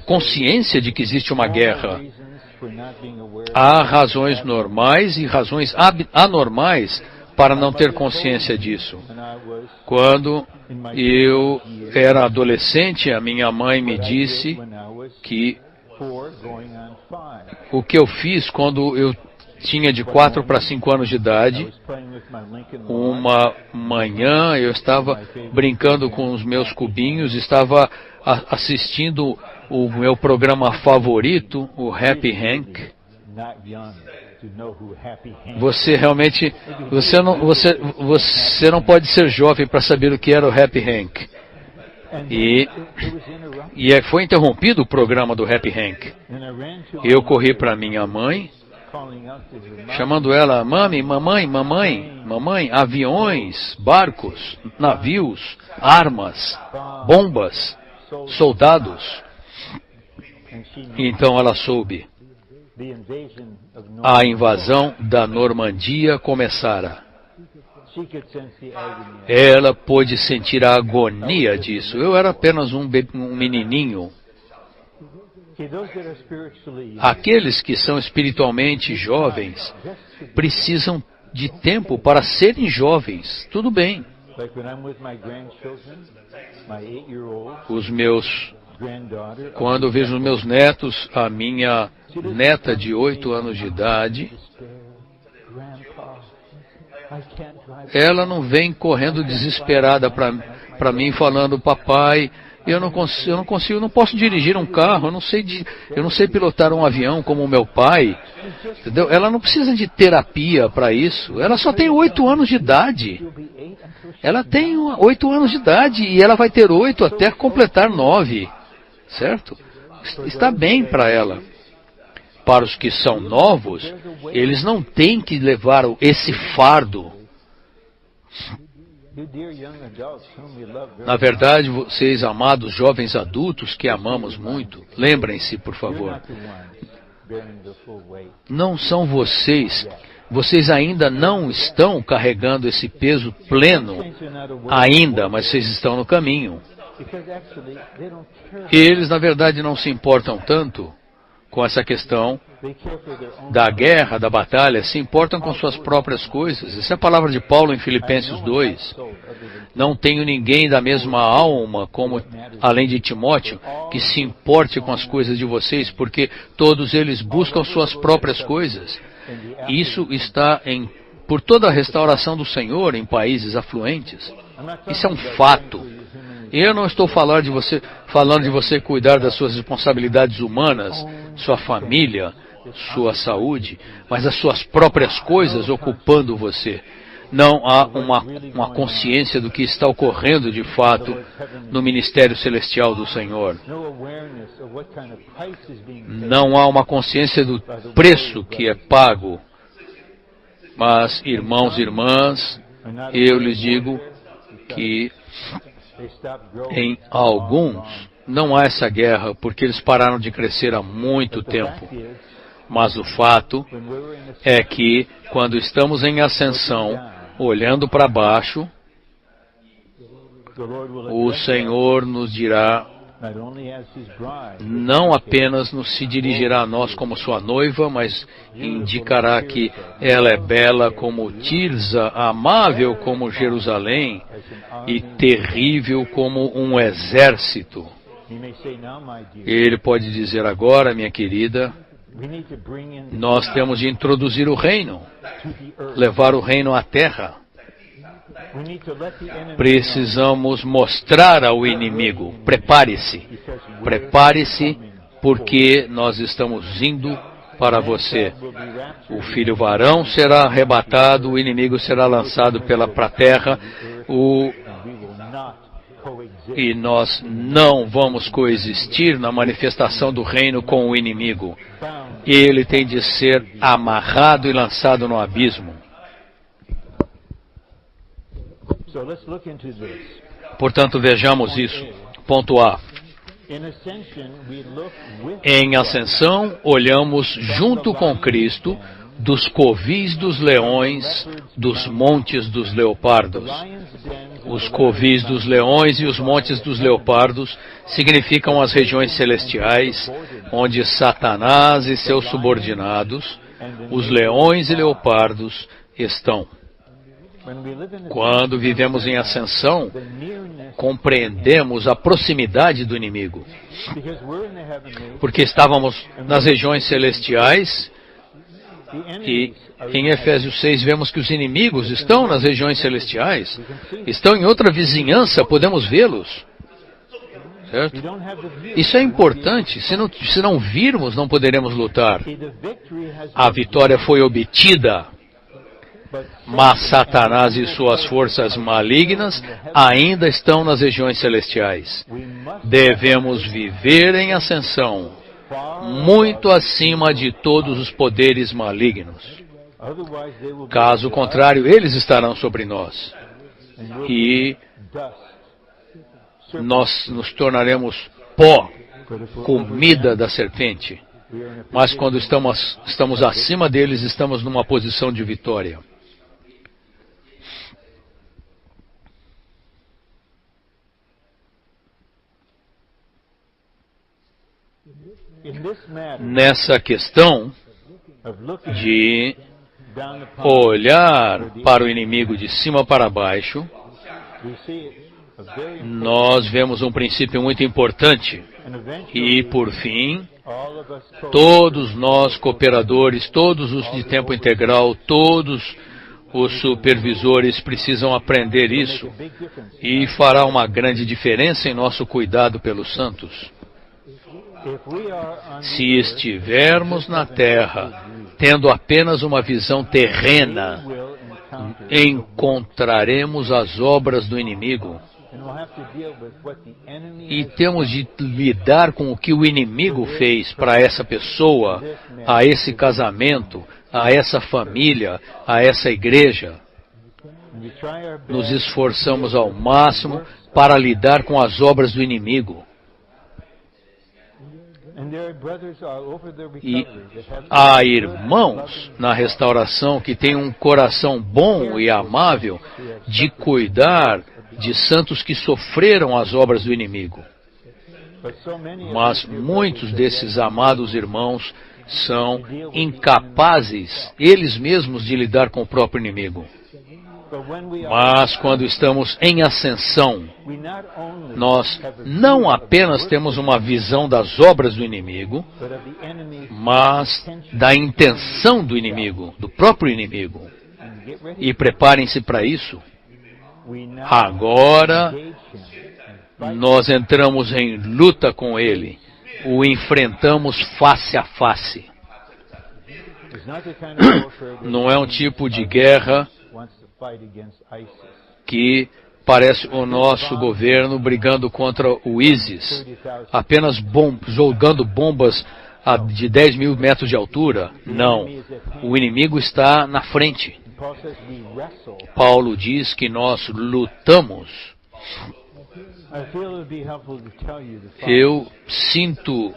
consciência de que existe uma guerra. Há razões normais e razões anormais para não ter consciência disso. Quando eu era adolescente, a minha mãe me disse que o que eu fiz quando eu tinha de 4 para 5 anos de idade, uma manhã eu estava brincando com os meus cubinhos, estava assistindo o meu programa favorito, o Happy Hank. Você realmente, você não pode ser jovem para saber o que era o Happy Hank. E foi interrompido o programa do Happy Hank. Eu corri para minha mãe, chamando ela, mami, mamãe, mamãe, mamãe, aviões, barcos, navios, armas, bombas, soldados. Então ela soube. A invasão da Normandia começara. Ela pôde sentir a agonia disso. Eu era apenas um menininho. Aqueles que são espiritualmente jovens precisam de tempo para serem jovens. Tudo bem. Quando eu vejo os meus netos, a minha neta de 8 anos de idade, ela não vem correndo desesperada para mim falando, papai, eu não posso dirigir um carro, eu não sei pilotar um avião como o meu pai. Entendeu? Ela não precisa de terapia para isso. Ela só tem 8 anos de idade. Ela tem 8 anos de idade e ela vai ter 8 até completar 9. Certo? Está bem para ela. Para os que são novos, eles não têm que levar esse fardo. Na verdade, vocês amados jovens adultos que amamos muito, lembrem-se, por favor, não são vocês ainda não estão carregando esse peso pleno ainda, mas vocês estão no caminho. Eles, na verdade, não se importam tanto com essa questão da guerra, da batalha, se importam com suas próprias coisas. Essa é a palavra de Paulo em Filipenses 2. Não tenho ninguém da mesma alma, como além de Timóteo, que se importe com as coisas de vocês, porque todos eles buscam suas próprias coisas. Isso está por toda a restauração do Senhor em países afluentes. Isso é um fato. Eu não estou falando de você cuidar das suas responsabilidades humanas, sua família, sua saúde, mas as suas próprias coisas ocupando você. Não há uma consciência do que está ocorrendo de fato no ministério celestial do Senhor. Não há uma consciência do preço que é pago. Mas, irmãos e irmãs, eu lhes digo que em alguns não há essa guerra, porque eles pararam de crescer há muito tempo. Mas o fato é que, quando estamos em ascensão, olhando para baixo, o Senhor nos dirá, não apenas se dirigirá a nós como sua noiva, mas indicará que ela é bela como Tirza, amável como Jerusalém e terrível como um exército. Ele pode dizer agora, minha querida, nós temos de introduzir o reino, levar o reino à terra. Precisamos mostrar ao inimigo, prepare-se, porque nós estamos indo para você. O filho varão será arrebatado, o inimigo será lançado para a terra, e nós não vamos coexistir na manifestação do reino com o inimigo. ele tem de ser amarrado e lançado no abismo. Portanto, vejamos isso. Ponto A. Em ascensão, olhamos junto com Cristo dos covis dos leões, dos montes dos leopardos. Os covis dos leões e os montes dos leopardos significam as regiões celestiais, onde Satanás e seus subordinados, os leões e leopardos, estão. Quando vivemos em ascensão, compreendemos a proximidade do inimigo. Porque estávamos nas regiões celestiais e em Efésios 6 vemos que os inimigos estão nas regiões celestiais, estão em outra vizinhança, podemos vê-los. Certo? Isso é importante, se não virmos, não poderemos lutar. A vitória foi obtida, mas Satanás e suas forças malignas ainda estão nas regiões celestiais. Devemos viver em ascensão, muito acima de todos os poderes malignos. Caso contrário, eles estarão sobre nós. E nós nos tornaremos pó, comida da serpente. Mas quando estamos acima deles, estamos numa posição de vitória. Nessa questão de olhar para o inimigo de cima para baixo, nós vemos um princípio muito importante. E, por fim, todos nós cooperadores, todos os de tempo integral, todos os supervisores precisam aprender isso. E fará uma grande diferença em nosso cuidado pelos santos. Se estivermos na terra, tendo apenas uma visão terrena, encontraremos as obras do inimigo. E temos de lidar com o que o inimigo fez para essa pessoa, a esse casamento, a essa família, a essa igreja. Nos esforçamos ao máximo para lidar com as obras do inimigo. E há irmãos na restauração que têm um coração bom e amável de cuidar de santos que sofreram as obras do inimigo. Mas muitos desses amados irmãos são incapazes, eles mesmos, de lidar com o próprio inimigo. Mas quando estamos em ascensão, nós não apenas temos uma visão das obras do inimigo, mas da intenção do inimigo, do próprio inimigo. E preparem-se para isso. Agora, nós entramos em luta com ele, o enfrentamos face a face. Não é um tipo de guerra que parece o nosso governo brigando contra o ISIS, apenas jogando bombas de 10 mil metros de altura. Não, o inimigo está na frente. Paulo diz que nós lutamos. Eu sinto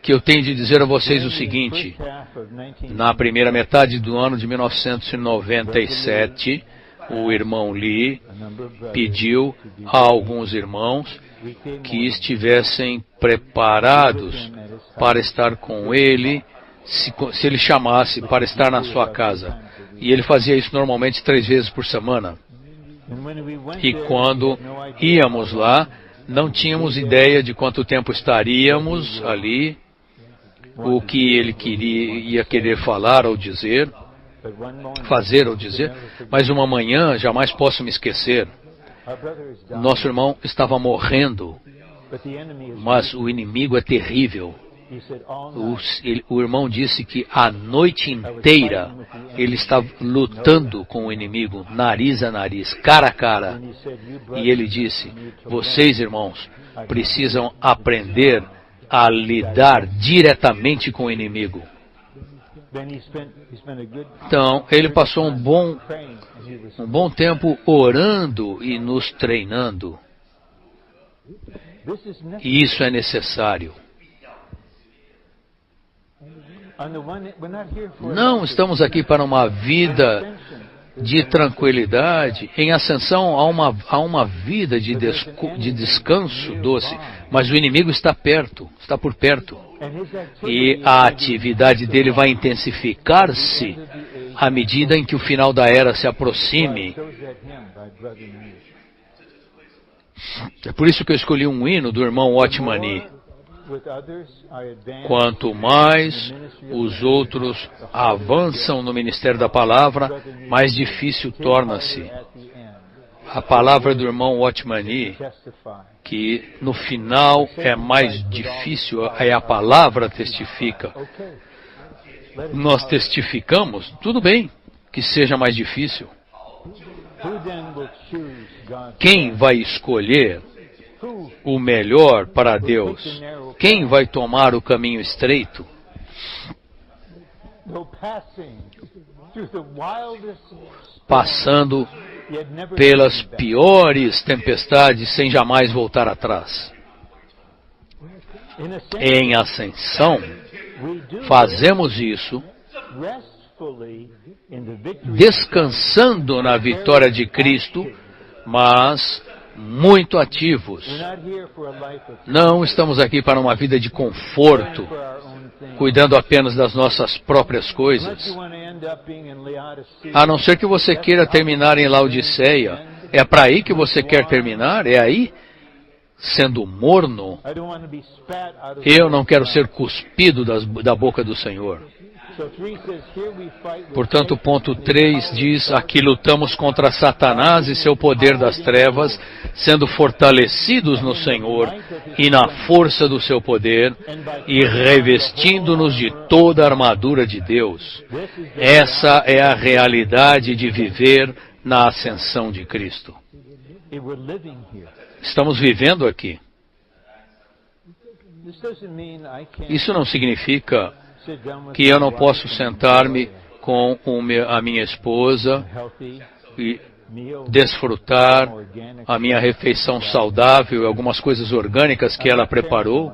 que eu tenho de dizer a vocês o seguinte: na primeira metade do ano de 1997, o irmão Lee pediu a alguns irmãos que estivessem preparados para estar com ele, se ele chamasse para estar na sua casa. E ele fazia isso normalmente 3 vezes por semana. E quando íamos lá, não tínhamos ideia de quanto tempo estaríamos ali, o que ele ia querer falar ou dizer, fazer ou dizer, mas uma manhã, jamais posso me esquecer, nosso irmão estava morrendo, mas o inimigo é terrível. O irmão disse que a noite inteira ele estava lutando com o inimigo, nariz a nariz, cara a cara. E ele disse: vocês, irmãos, precisam aprender a lidar diretamente com o inimigo. Então, ele passou um bom tempo orando e nos treinando. E isso é necessário. Não estamos aqui para uma vida de tranquilidade, em ascensão a uma vida de descanso doce, mas o inimigo está perto, está por perto. E a atividade dele vai intensificar-se à medida em que o final da era se aproxime. É por isso que eu escolhi um hino do irmão Watchmani. Quanto mais os outros avançam no ministério da palavra, mais difícil torna-se. A palavra do irmão Watchmani, que no final é mais difícil, é a palavra testifica. Nós testificamos, tudo bem que seja mais difícil. Quem vai escolher o melhor para Deus? Quem vai tomar o caminho estreito? Passando pelas piores tempestades sem jamais voltar atrás. Em ascensão, fazemos isso descansando na vitória de Cristo, mas muito ativos. Não estamos aqui para uma vida de conforto, cuidando apenas das nossas próprias coisas. A não ser que você queira terminar em Laodiceia. É para aí que você quer terminar? É aí? Sendo morno? Eu não quero ser cuspido da boca do Senhor. Portanto, ponto 3 diz: aqui lutamos contra Satanás e seu poder das trevas, sendo fortalecidos no Senhor e na força do seu poder, e revestindo-nos de toda a armadura de Deus. Essa é a realidade de viver na ascensão de Cristo. Estamos vivendo aqui. Isso não significa que eu não posso sentar-me com a minha esposa e desfrutar a minha refeição saudável e algumas coisas orgânicas que ela preparou.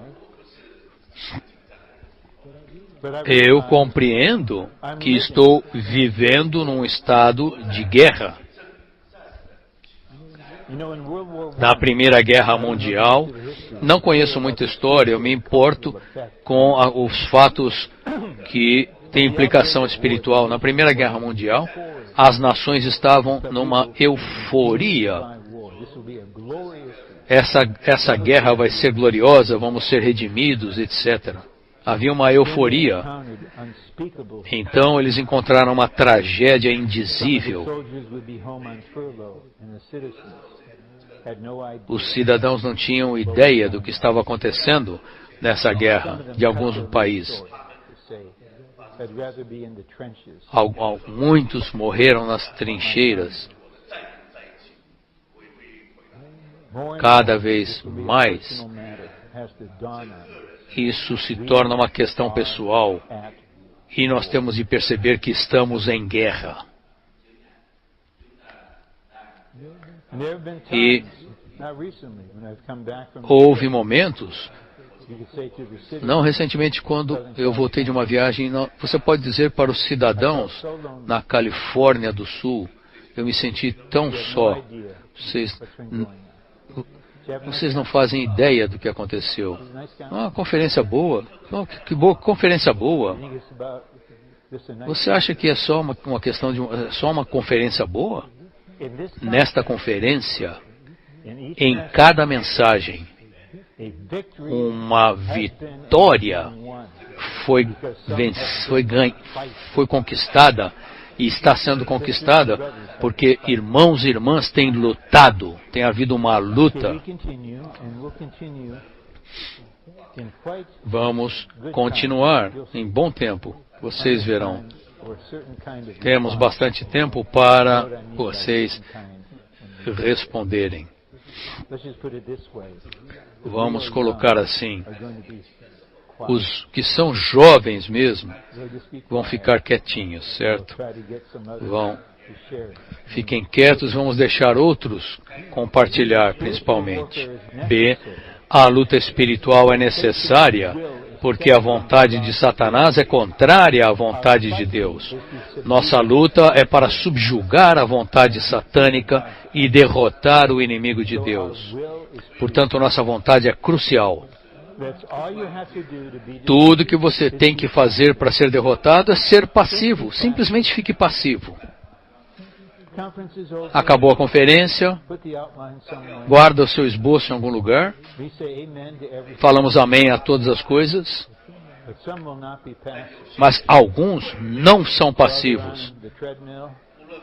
Eu compreendo que estou vivendo num estado de guerra. Na Primeira Guerra Mundial, não conheço muita história, eu me importo com os fatos que têm implicação espiritual. Na Primeira Guerra Mundial, as nações estavam numa euforia. Essa guerra vai ser gloriosa, vamos ser redimidos, etc. Havia uma euforia. Então eles encontraram uma tragédia indizível. Os cidadãos não tinham ideia do que estava acontecendo nessa guerra de alguns países. Muitos morreram nas trincheiras. Cada vez mais, isso se torna uma questão pessoal e nós temos de perceber que estamos em guerra. E houve momentos, não recentemente, quando eu voltei de uma viagem, você pode dizer para os cidadãos na Califórnia do Sul, eu me senti tão só. Vocês não fazem ideia do que aconteceu. Uma conferência boa. Que boa conferência boa. Você acha que é só uma questão de só uma conferência boa? Nesta conferência, em cada mensagem, uma vitória foi conquistada e está sendo conquistada porque irmãos e irmãs têm lutado, tem havido uma luta. Vamos continuar em bom tempo, vocês verão. Temos bastante tempo para vocês responderem. Vamos colocar assim: Os que são jovens mesmo vão ficar quietinhos, certo? Fiquem quietos, vamos deixar outros compartilhar, principalmente. B. A luta espiritual é necessária porque a vontade de Satanás é contrária à vontade de Deus. Nossa luta é para subjugar a vontade satânica e derrotar o inimigo de Deus. Portanto, nossa vontade é crucial. Tudo que você tem que fazer para ser derrotado é ser passivo. Simplesmente fique passivo. Acabou a conferência, guarda o seu esboço em algum lugar, falamos amém a todas as coisas, mas alguns não são passivos.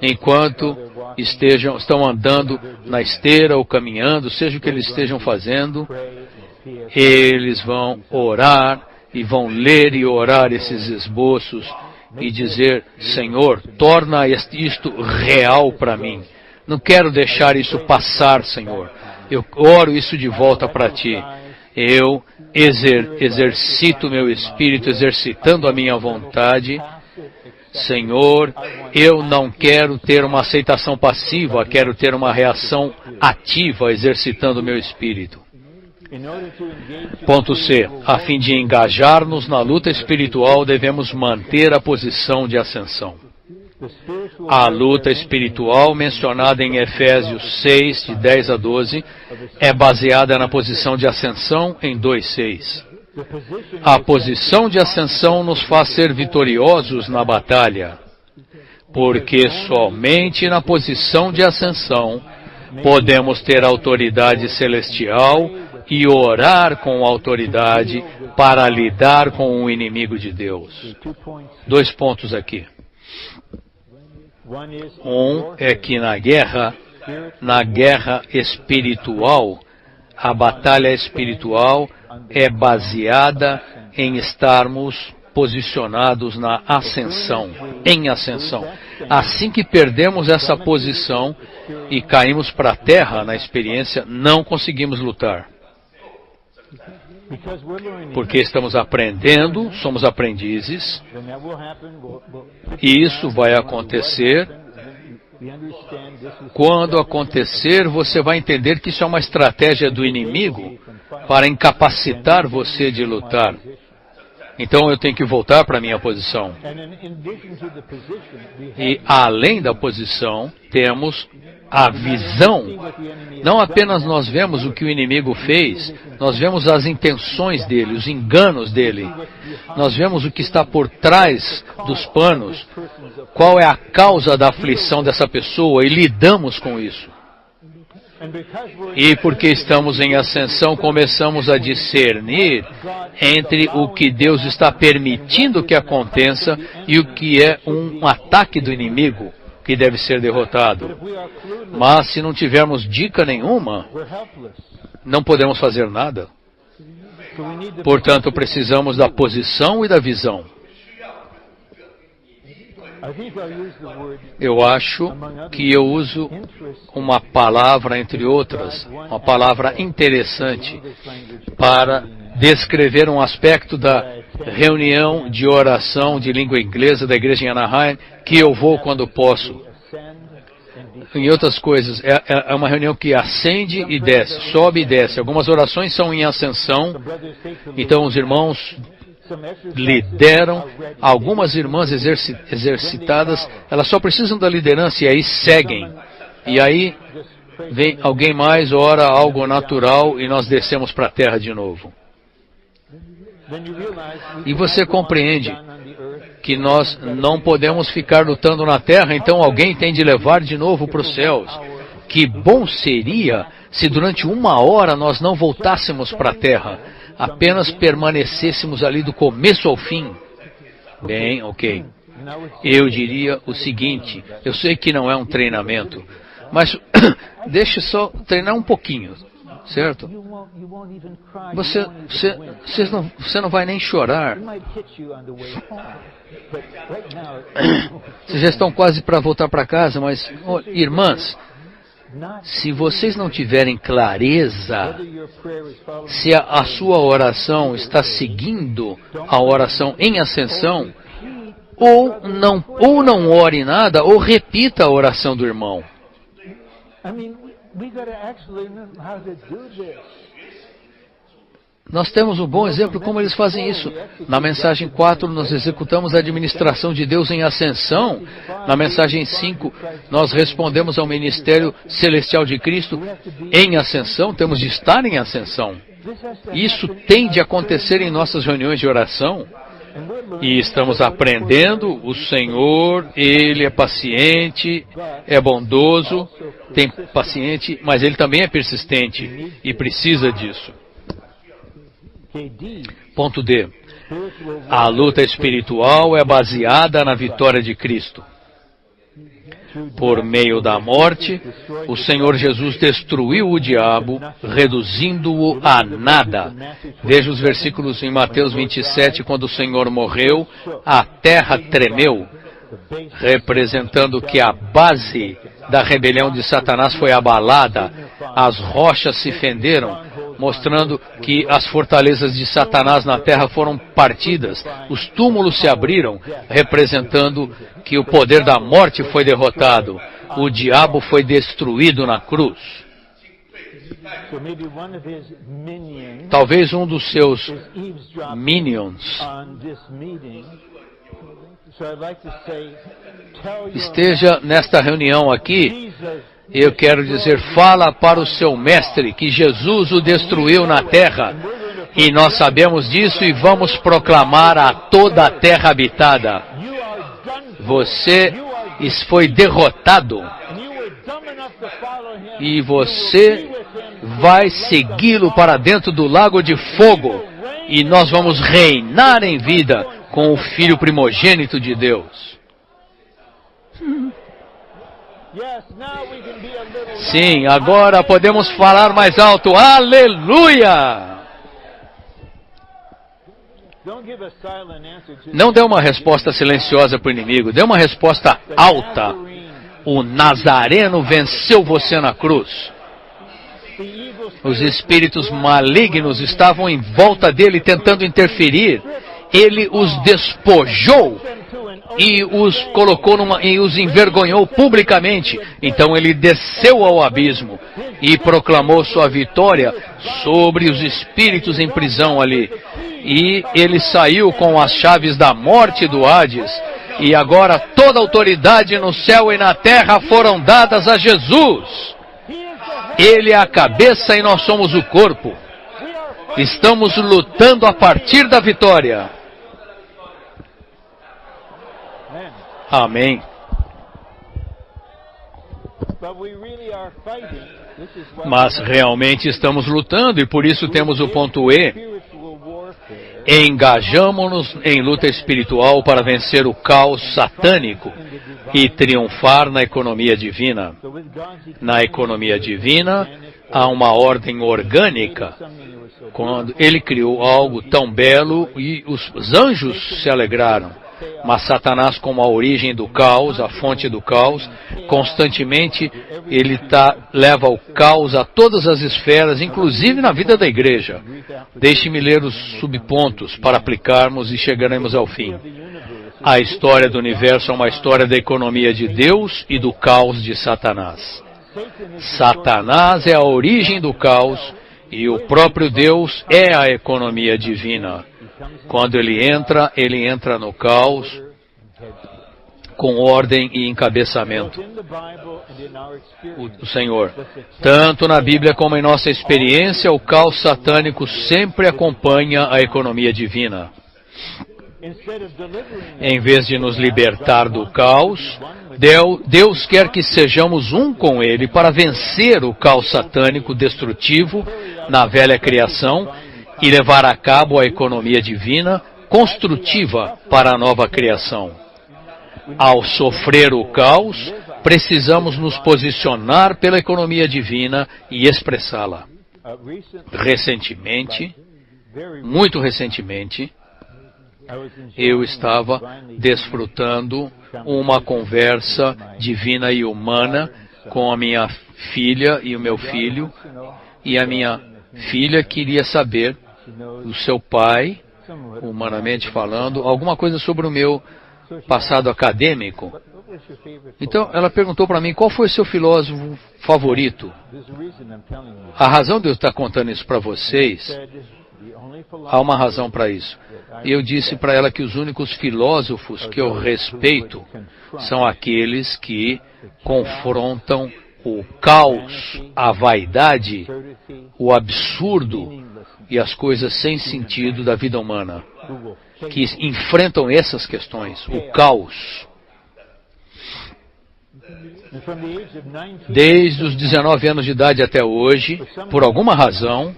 Enquanto estão andando na esteira ou caminhando, seja o que eles estejam fazendo, eles vão orar e vão ler e orar esses esboços e dizer: Senhor, torna isto real para mim. Não quero deixar isso passar, Senhor. Eu oro isso de volta para Ti. Eu exercito meu espírito, exercitando a minha vontade. Senhor, eu não quero ter uma aceitação passiva, quero ter uma reação ativa, exercitando o meu espírito. Ponto C. A fim de engajar-nos na luta espiritual, devemos manter a posição de ascensão. A luta espiritual, mencionada em Efésios 6, de 10 a 12, é baseada na posição de ascensão em 2:6. A posição de ascensão nos faz ser vitoriosos na batalha, porque somente na posição de ascensão podemos ter autoridade celestial e orar com autoridade para lidar com o inimigo de Deus. 2 pontos aqui. Um é que na guerra espiritual, a batalha espiritual é baseada em estarmos posicionados na ascensão, em ascensão. Assim que perdemos essa posição e caímos para a terra na experiência, não conseguimos lutar. Porque estamos aprendendo, somos aprendizes, e isso vai acontecer. Quando acontecer, você vai entender que isso é uma estratégia do inimigo para incapacitar você de lutar. Então eu tenho que voltar para a minha posição. E além da posição, temos a visão. Não apenas nós vemos o que o inimigo fez, nós vemos as intenções dele, os enganos dele. Nós vemos o que está por trás dos panos, qual é a causa da aflição dessa pessoa e lidamos com isso. E porque estamos em ascensão, começamos a discernir entre o que Deus está permitindo que aconteça e o que é um ataque do inimigo que deve ser derrotado. Mas se não tivermos dica nenhuma, não podemos fazer nada. Portanto, precisamos da posição e da visão. Eu acho que eu uso uma palavra, entre outras, uma palavra interessante para descrever um aspecto da reunião de oração de língua inglesa da igreja em Anaheim, que eu vou quando posso. Em outras coisas, é uma reunião que ascende e desce, sobe e desce. Algumas orações são em ascensão, então os irmãos lideram, algumas irmãs exercitadas, elas só precisam da liderança e aí seguem. E aí vem alguém mais, ora algo natural e nós descemos para a terra de novo. E você compreende que nós não podemos ficar lutando na terra, então alguém tem de levar de novo para os céus. Que bom seria se durante 1 hora nós não voltássemos para a terra, apenas permanecêssemos ali do começo ao fim. Bem, ok. Eu diria o seguinte, eu sei que não é um treinamento, mas deixe só treinar um pouquinho, certo? Você não vai nem chorar. Vocês já estão quase para voltar para casa, mas, irmãs, Se vocês não tiverem clareza se a sua oração está seguindo a oração em ascensão, ou não ore nada, ou repita a oração do irmão. Nós temos um bom exemplo como eles fazem isso. Na mensagem 4, nós executamos a administração de Deus em ascensão. Na mensagem 5, nós respondemos ao ministério celestial de Cristo em ascensão. Temos de estar em ascensão. Isso tem de acontecer em nossas reuniões de oração. E estamos aprendendo. O Senhor, Ele é paciente, é bondoso, tem paciente, mas Ele também é persistente e precisa disso. Ponto D. A luta espiritual é baseada na vitória de Cristo. Por meio da morte, o Senhor Jesus destruiu o diabo, reduzindo-o a nada. Veja os versículos em Mateus 27, quando o Senhor morreu, a terra tremeu, representando que a base da rebelião de Satanás foi abalada, as rochas se fenderam, mostrando que as fortalezas de Satanás na terra foram partidas, os túmulos se abriram, representando que o poder da morte foi derrotado, o diabo foi destruído na cruz. Talvez um dos seus minions esteja nesta reunião aqui. Eu quero dizer, fala para o seu mestre que Jesus o destruiu na terra, e nós sabemos disso e vamos proclamar a toda a terra habitada. Você foi derrotado e você vai segui-lo para dentro do lago de fogo, e nós vamos reinar em vida com o Filho primogênito de Deus. Sim, agora podemos falar mais alto. Aleluia! Não dê uma resposta silenciosa para o inimigo, dê uma resposta alta. O Nazareno venceu você na cruz. Os espíritos malignos estavam em volta dele tentando interferir. Ele os despojou e os colocou e os envergonhou publicamente. Então ele desceu ao abismo e proclamou sua vitória sobre os espíritos em prisão ali. E ele saiu com as chaves da morte e do Hades. E agora toda a autoridade no céu e na terra foram dadas a Jesus. Ele é a cabeça e nós somos o corpo. Estamos lutando a partir da vitória. Amém. Mas realmente estamos lutando, e por isso temos o ponto E. Engajamo-nos em luta espiritual para vencer o caos satânico e triunfar na economia divina. Na economia divina, há uma ordem orgânica. Quando ele criou algo tão belo e os anjos se alegraram. Mas Satanás, como a origem do caos, a fonte do caos, constantemente ele leva o caos a todas as esferas, inclusive na vida da igreja. Deixe-me ler os subpontos para aplicarmos e chegaremos ao fim. A história do universo é uma história da economia de Deus e do caos de Satanás. Satanás é a origem do caos e o próprio Deus é a economia divina. Quando ele entra no caos com ordem e encabeçamento. O Senhor. Tanto na Bíblia como em nossa experiência, o caos satânico sempre acompanha a economia divina. Em vez de nos libertar do caos, Deus quer que sejamos um com Ele para vencer o caos satânico destrutivo na velha criação e levar a cabo a economia divina construtiva para a nova criação. Ao sofrer o caos, precisamos nos posicionar pela economia divina e expressá-la. Recentemente, muito recentemente, eu estava desfrutando uma conversa divina e humana com a minha filha e o meu filho, e a minha filha queria saber o seu pai, humanamente falando, alguma coisa sobre o meu passado acadêmico. Então ela perguntou para mim, qual foi o seu filósofo favorito? A razão de eu estar contando isso para vocês, há uma razão para isso. Eu disse para ela que os únicos filósofos que eu respeito são aqueles que confrontam o caos, a vaidade, o absurdo e as coisas sem sentido da vida humana, que enfrentam essas questões, o caos. Desde os 19 anos de idade até hoje, por alguma razão,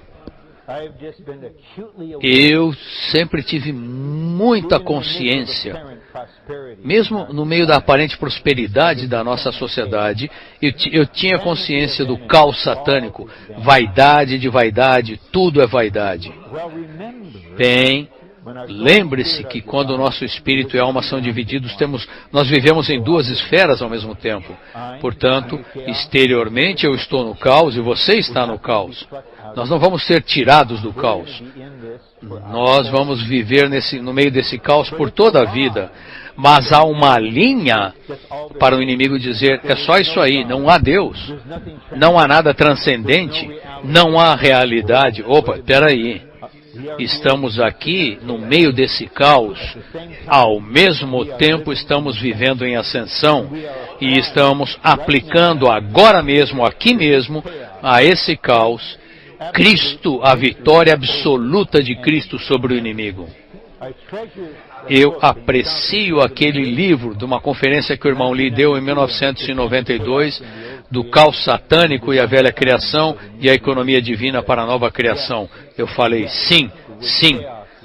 eu sempre tive muita consciência, mesmo no meio da aparente prosperidade da nossa sociedade, eu tinha consciência do caos satânico, vaidade de vaidade, tudo é vaidade. Bem, lembre-se que quando o nosso espírito e a alma são divididos, nós vivemos em duas esferas ao mesmo tempo. Portanto, exteriormente eu estou no caos e você está no caos. Nós não vamos ser tirados do caos. Nós vamos viver no meio desse caos por toda a vida. Mas há uma linha para o inimigo dizer, é só isso aí, não há Deus, não há nada transcendente, não há realidade. Opa, peraí. Estamos aqui no meio desse caos, ao mesmo tempo estamos vivendo em ascensão e estamos aplicando agora mesmo, aqui mesmo, a esse caos, Cristo, a vitória absoluta de Cristo sobre o inimigo. Eu aprecio aquele livro de uma conferência que o irmão Lee deu em 1992, do caos satânico e a velha criação e a economia divina para a nova criação. Eu falei, sim, sim,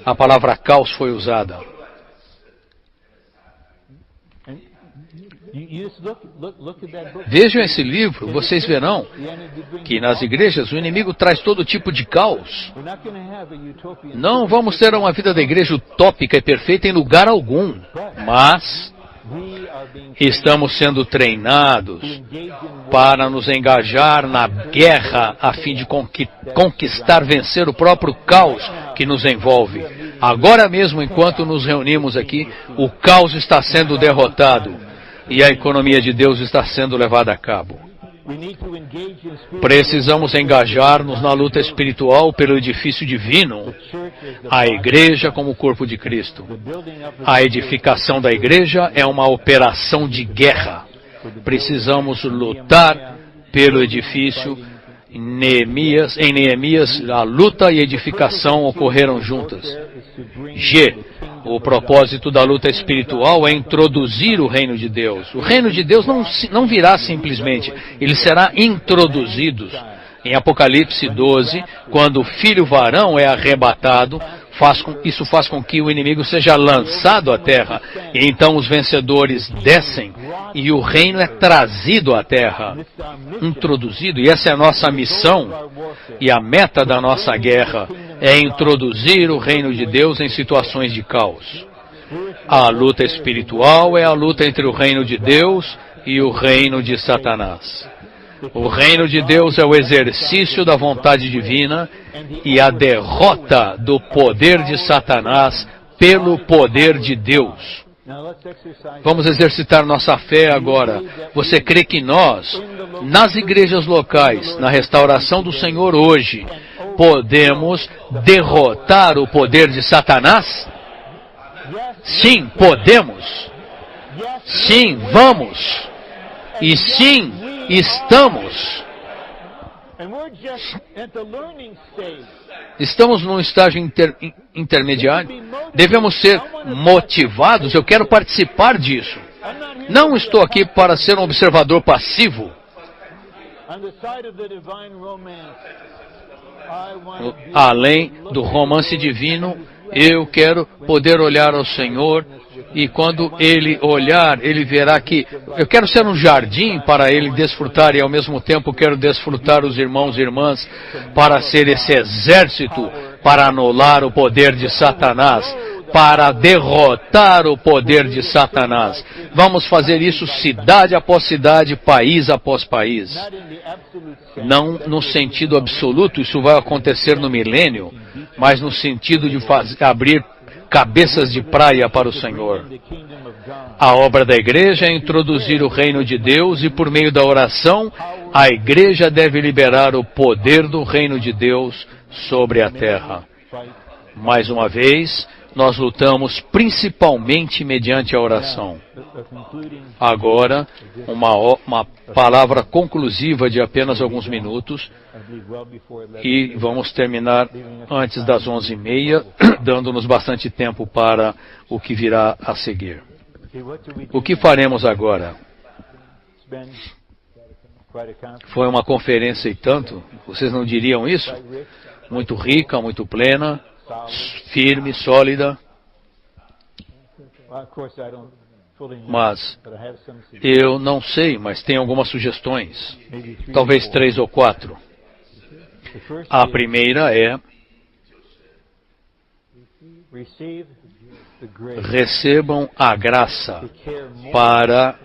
a palavra caos foi usada. Vejam esse livro, vocês verão que nas igrejas o inimigo traz todo tipo de caos. Não vamos ter uma vida da igreja utópica e perfeita em lugar algum, mas estamos sendo treinados para nos engajar na guerra a fim de conquistar, vencer o próprio caos que nos envolve. Agora mesmo, enquanto nos reunimos aqui, o caos está sendo derrotado e a economia de Deus está sendo levada a cabo. Precisamos engajar-nos na luta espiritual pelo edifício divino, a igreja como o corpo de Cristo. A edificação da igreja é uma operação de guerra. Precisamos lutar pelo edifício. Em Neemias, a luta e a edificação ocorreram juntas. G. O propósito da luta espiritual é introduzir o reino de Deus. O reino de Deus não virá simplesmente, ele será introduzido. Em Apocalipse 12, quando o filho varão é arrebatado, isso faz com que o inimigo seja lançado à terra. E então os vencedores descem e o reino é trazido à terra, introduzido. E essa é a nossa missão e a meta da nossa guerra, é introduzir o reino de Deus em situações de caos. A luta espiritual é a luta entre o reino de Deus e o reino de Satanás. O reino de Deus é o exercício da vontade divina e a derrota do poder de Satanás pelo poder de Deus. Vamos exercitar nossa fé agora. Você crê que nós, nas igrejas locais, na restauração do Senhor hoje, podemos derrotar o poder de Satanás? Sim, podemos. Sim, vamos. E sim, estamos. Estamos num estágio intermediário. Devemos ser motivados. Eu quero participar disso. Não estou aqui para ser um observador passivo. Além do romance divino, eu quero poder olhar ao Senhor e quando Ele olhar, Ele verá que eu quero ser um jardim para Ele desfrutar e ao mesmo tempo quero desfrutar os irmãos e irmãs para ser esse exército para anular o poder de Satanás. para derrotar o poder de Satanás. Vamos fazer isso cidade após cidade, país após país. Não no sentido absoluto, isso vai acontecer no milênio, mas no sentido de abrir cabeças de praia para o Senhor. A obra da igreja é introduzir o reino de Deus e, por meio da oração, a igreja deve liberar o poder do reino de Deus sobre a terra. Mais uma vez, nós lutamos principalmente mediante a oração. Agora, uma palavra conclusiva de apenas alguns minutos, e vamos terminar antes das 11h30, dando-nos bastante tempo para o que virá a seguir. O que faremos agora? Foi uma conferência e tanto, vocês não diriam isso? Muito rica, muito plena, firme, sólida. Mas eu não sei, mas tem algumas sugestões. Talvez 3 ou 4. A primeira é: recebam a graça para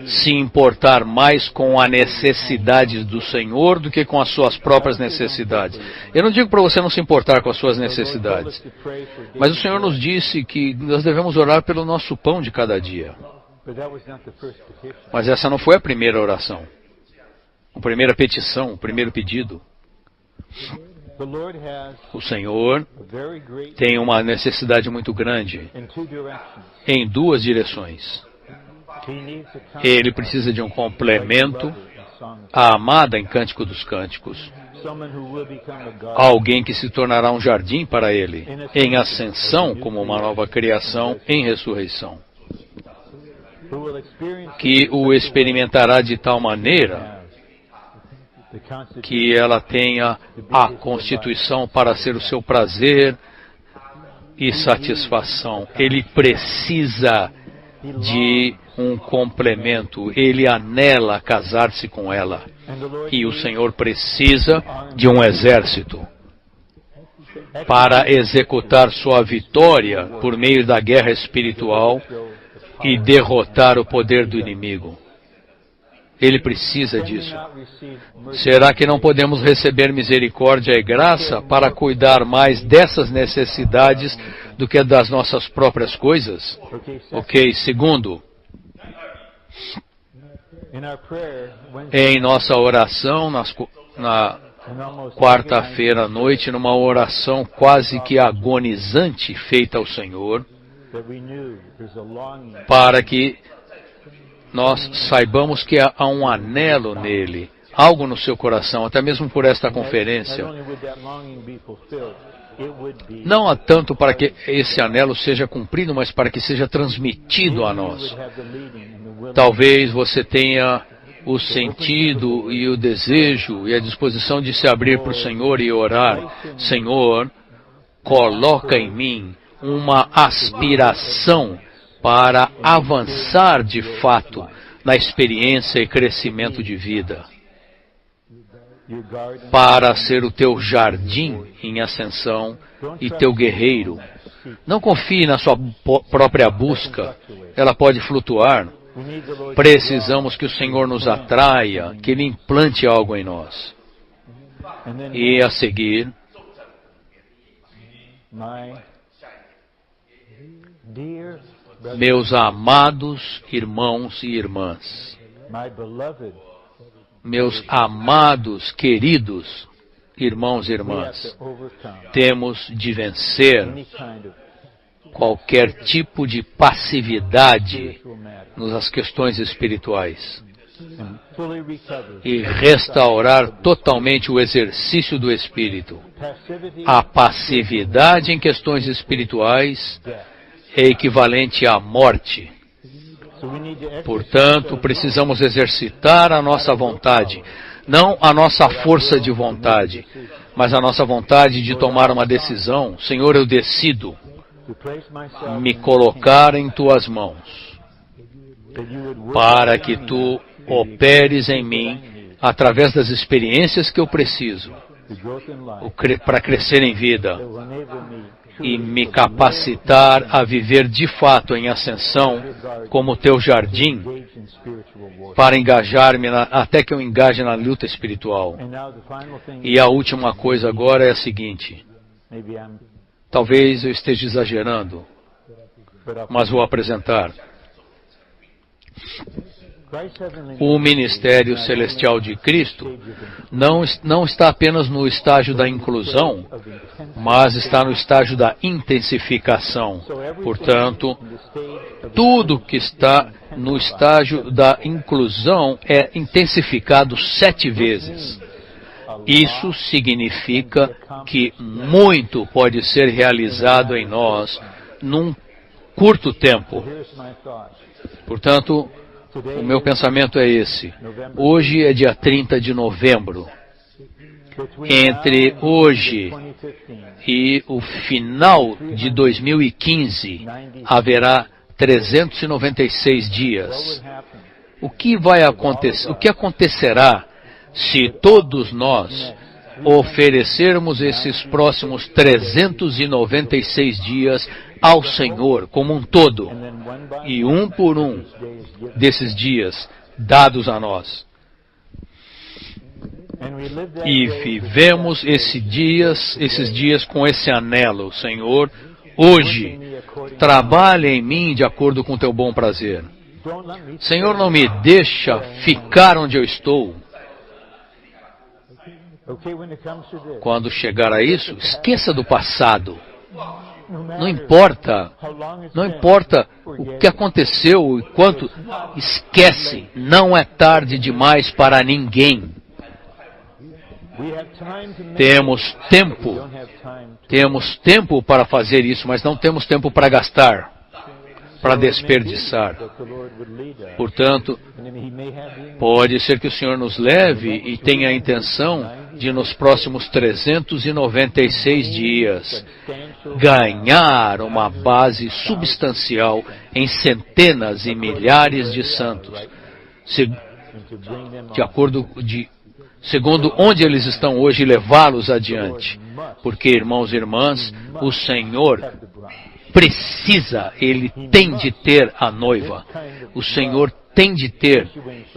se importar mais com a necessidade do Senhor do que com as suas próprias necessidades. Eu não digo para você não se importar com as suas necessidades, mas o Senhor nos disse que nós devemos orar pelo nosso pão de cada dia. Mas essa não foi a primeira oração, a primeira petição, o primeiro pedido. O Senhor tem uma necessidade muito grande em 2 direções. Ele precisa de um complemento à amada em Cântico dos Cânticos. Alguém que se tornará um jardim para ele, em ascensão como uma nova criação, em ressurreição. Que o experimentará de tal maneira que ela tenha a constituição para ser o seu prazer e satisfação. Ele precisa de um complemento, ele anela casar-se com ela. E o Senhor precisa de um exército para executar sua vitória por meio da guerra espiritual e derrotar o poder do inimigo. Ele precisa disso. Será que não podemos receber misericórdia e graça para cuidar mais dessas necessidades do que das nossas próprias coisas? Ok, segundo, em nossa oração, na quarta-feira à noite, numa oração quase que agonizante feita ao Senhor, para que nós saibamos que há um anelo nele, algo no seu coração, até mesmo por esta conferência. Não há tanto para que esse anelo seja cumprido, mas para que seja transmitido a nós. Talvez você tenha o sentido e o desejo e a disposição de se abrir para o Senhor e orar. Senhor, coloca em mim uma aspiração para avançar de fato na experiência e crescimento de vida, para ser o teu jardim em ascensão e teu guerreiro. Não confie na sua própria busca, ela pode flutuar. Precisamos que o Senhor nos atraia, que Ele implante algo em nós. E a seguir, meus amados irmãos e irmãs, meus amados, queridos irmãos e irmãs, temos de vencer qualquer tipo de passividade nas questões espirituais e restaurar totalmente o exercício do Espírito. A passividade em questões espirituais é equivalente à morte. Portanto, precisamos exercitar a nossa vontade, não a nossa força de vontade, mas a nossa vontade de tomar uma decisão. Senhor, eu decido me colocar em Tuas mãos, para que Tu operes em mim através das experiências que eu preciso para crescer em vida, e me capacitar a viver de fato em ascensão como teu jardim, para engajar-me até que eu engaje na luta espiritual. E a última coisa agora é a seguinte: talvez eu esteja exagerando, mas vou apresentar. O ministério celestial de Cristo não está apenas no estágio da inclusão, mas está no estágio da intensificação. Portanto, tudo que está no estágio da inclusão é intensificado 7 vezes. Isso significa que muito pode ser realizado em nós num curto tempo. Portanto, o meu pensamento é esse. Hoje é dia 30 de novembro. Entre hoje e o final de 2015, haverá 396 dias. O que vai acontecer? O que acontecerá se todos nós oferecermos esses próximos 396 dias ao Senhor como um todo, e um por um desses dias dados a nós? E vivemos esses dias com esse anelo: Senhor, hoje, trabalha em mim de acordo com teu bom prazer. Senhor, não me deixa ficar onde eu estou. Quando chegar a isso, esqueça do passado. Não importa o que aconteceu e quanto, esquece, não é tarde demais para ninguém. Temos tempo para fazer isso, mas não temos tempo para gastar, para desperdiçar. Portanto, pode ser que o Senhor nos leve e tenha a intenção de, nos próximos 396 dias, ganhar uma base substancial em centenas e milhares de santos, segundo onde eles estão hoje, levá-los adiante. Porque, irmãos e irmãs, o Senhor precisa, Ele tem de ter a noiva. O Senhor tem de ter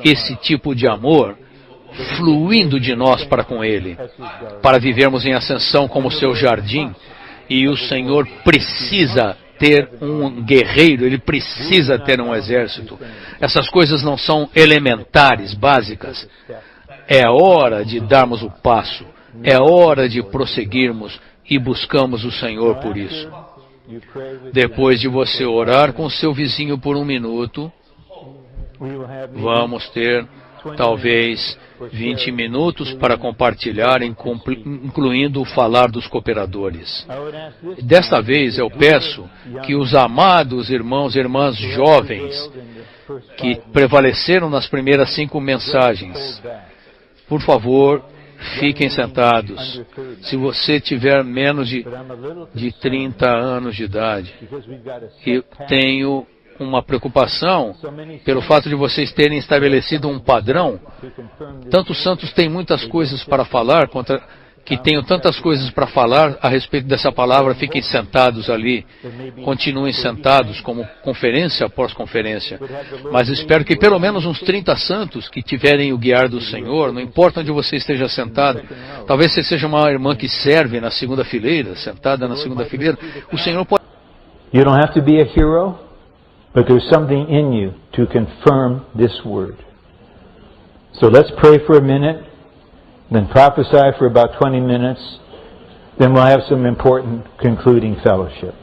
esse tipo de amor fluindo de nós para com Ele, para vivermos em ascensão como seu jardim. E o Senhor precisa ter um guerreiro, Ele precisa ter um exército. Essas coisas não são elementares, básicas. É hora de darmos o passo, é hora de prosseguirmos e buscamos o Senhor por isso. Depois de você orar com seu vizinho por 1 minuto, vamos ter talvez 20 minutos para compartilhar, incluindo o falar dos cooperadores. Desta vez eu peço que os amados irmãos e irmãs jovens que prevaleceram nas primeiras 5 mensagens, por favor, fiquem sentados. Se você tiver menos de 30 anos de idade, eu tenho uma preocupação pelo fato de vocês terem estabelecido um padrão. Tantos santos têm muitas coisas para falar, que tenham tantas coisas para falar a respeito dessa palavra. Fiquem sentados ali, continuem sentados como conferência após conferência. Mas espero que pelo menos uns 30 santos que tiverem o guiar do Senhor, não importa onde você esteja sentado, talvez você seja uma irmã que serve na segunda fileira, sentada na segunda fileira, o Senhor pode... You don't have to be a hero, but there's something in you to confirm this word. So let's pray for a minute, then prophesy for about 20 minutes, then we'll have some important concluding fellowship.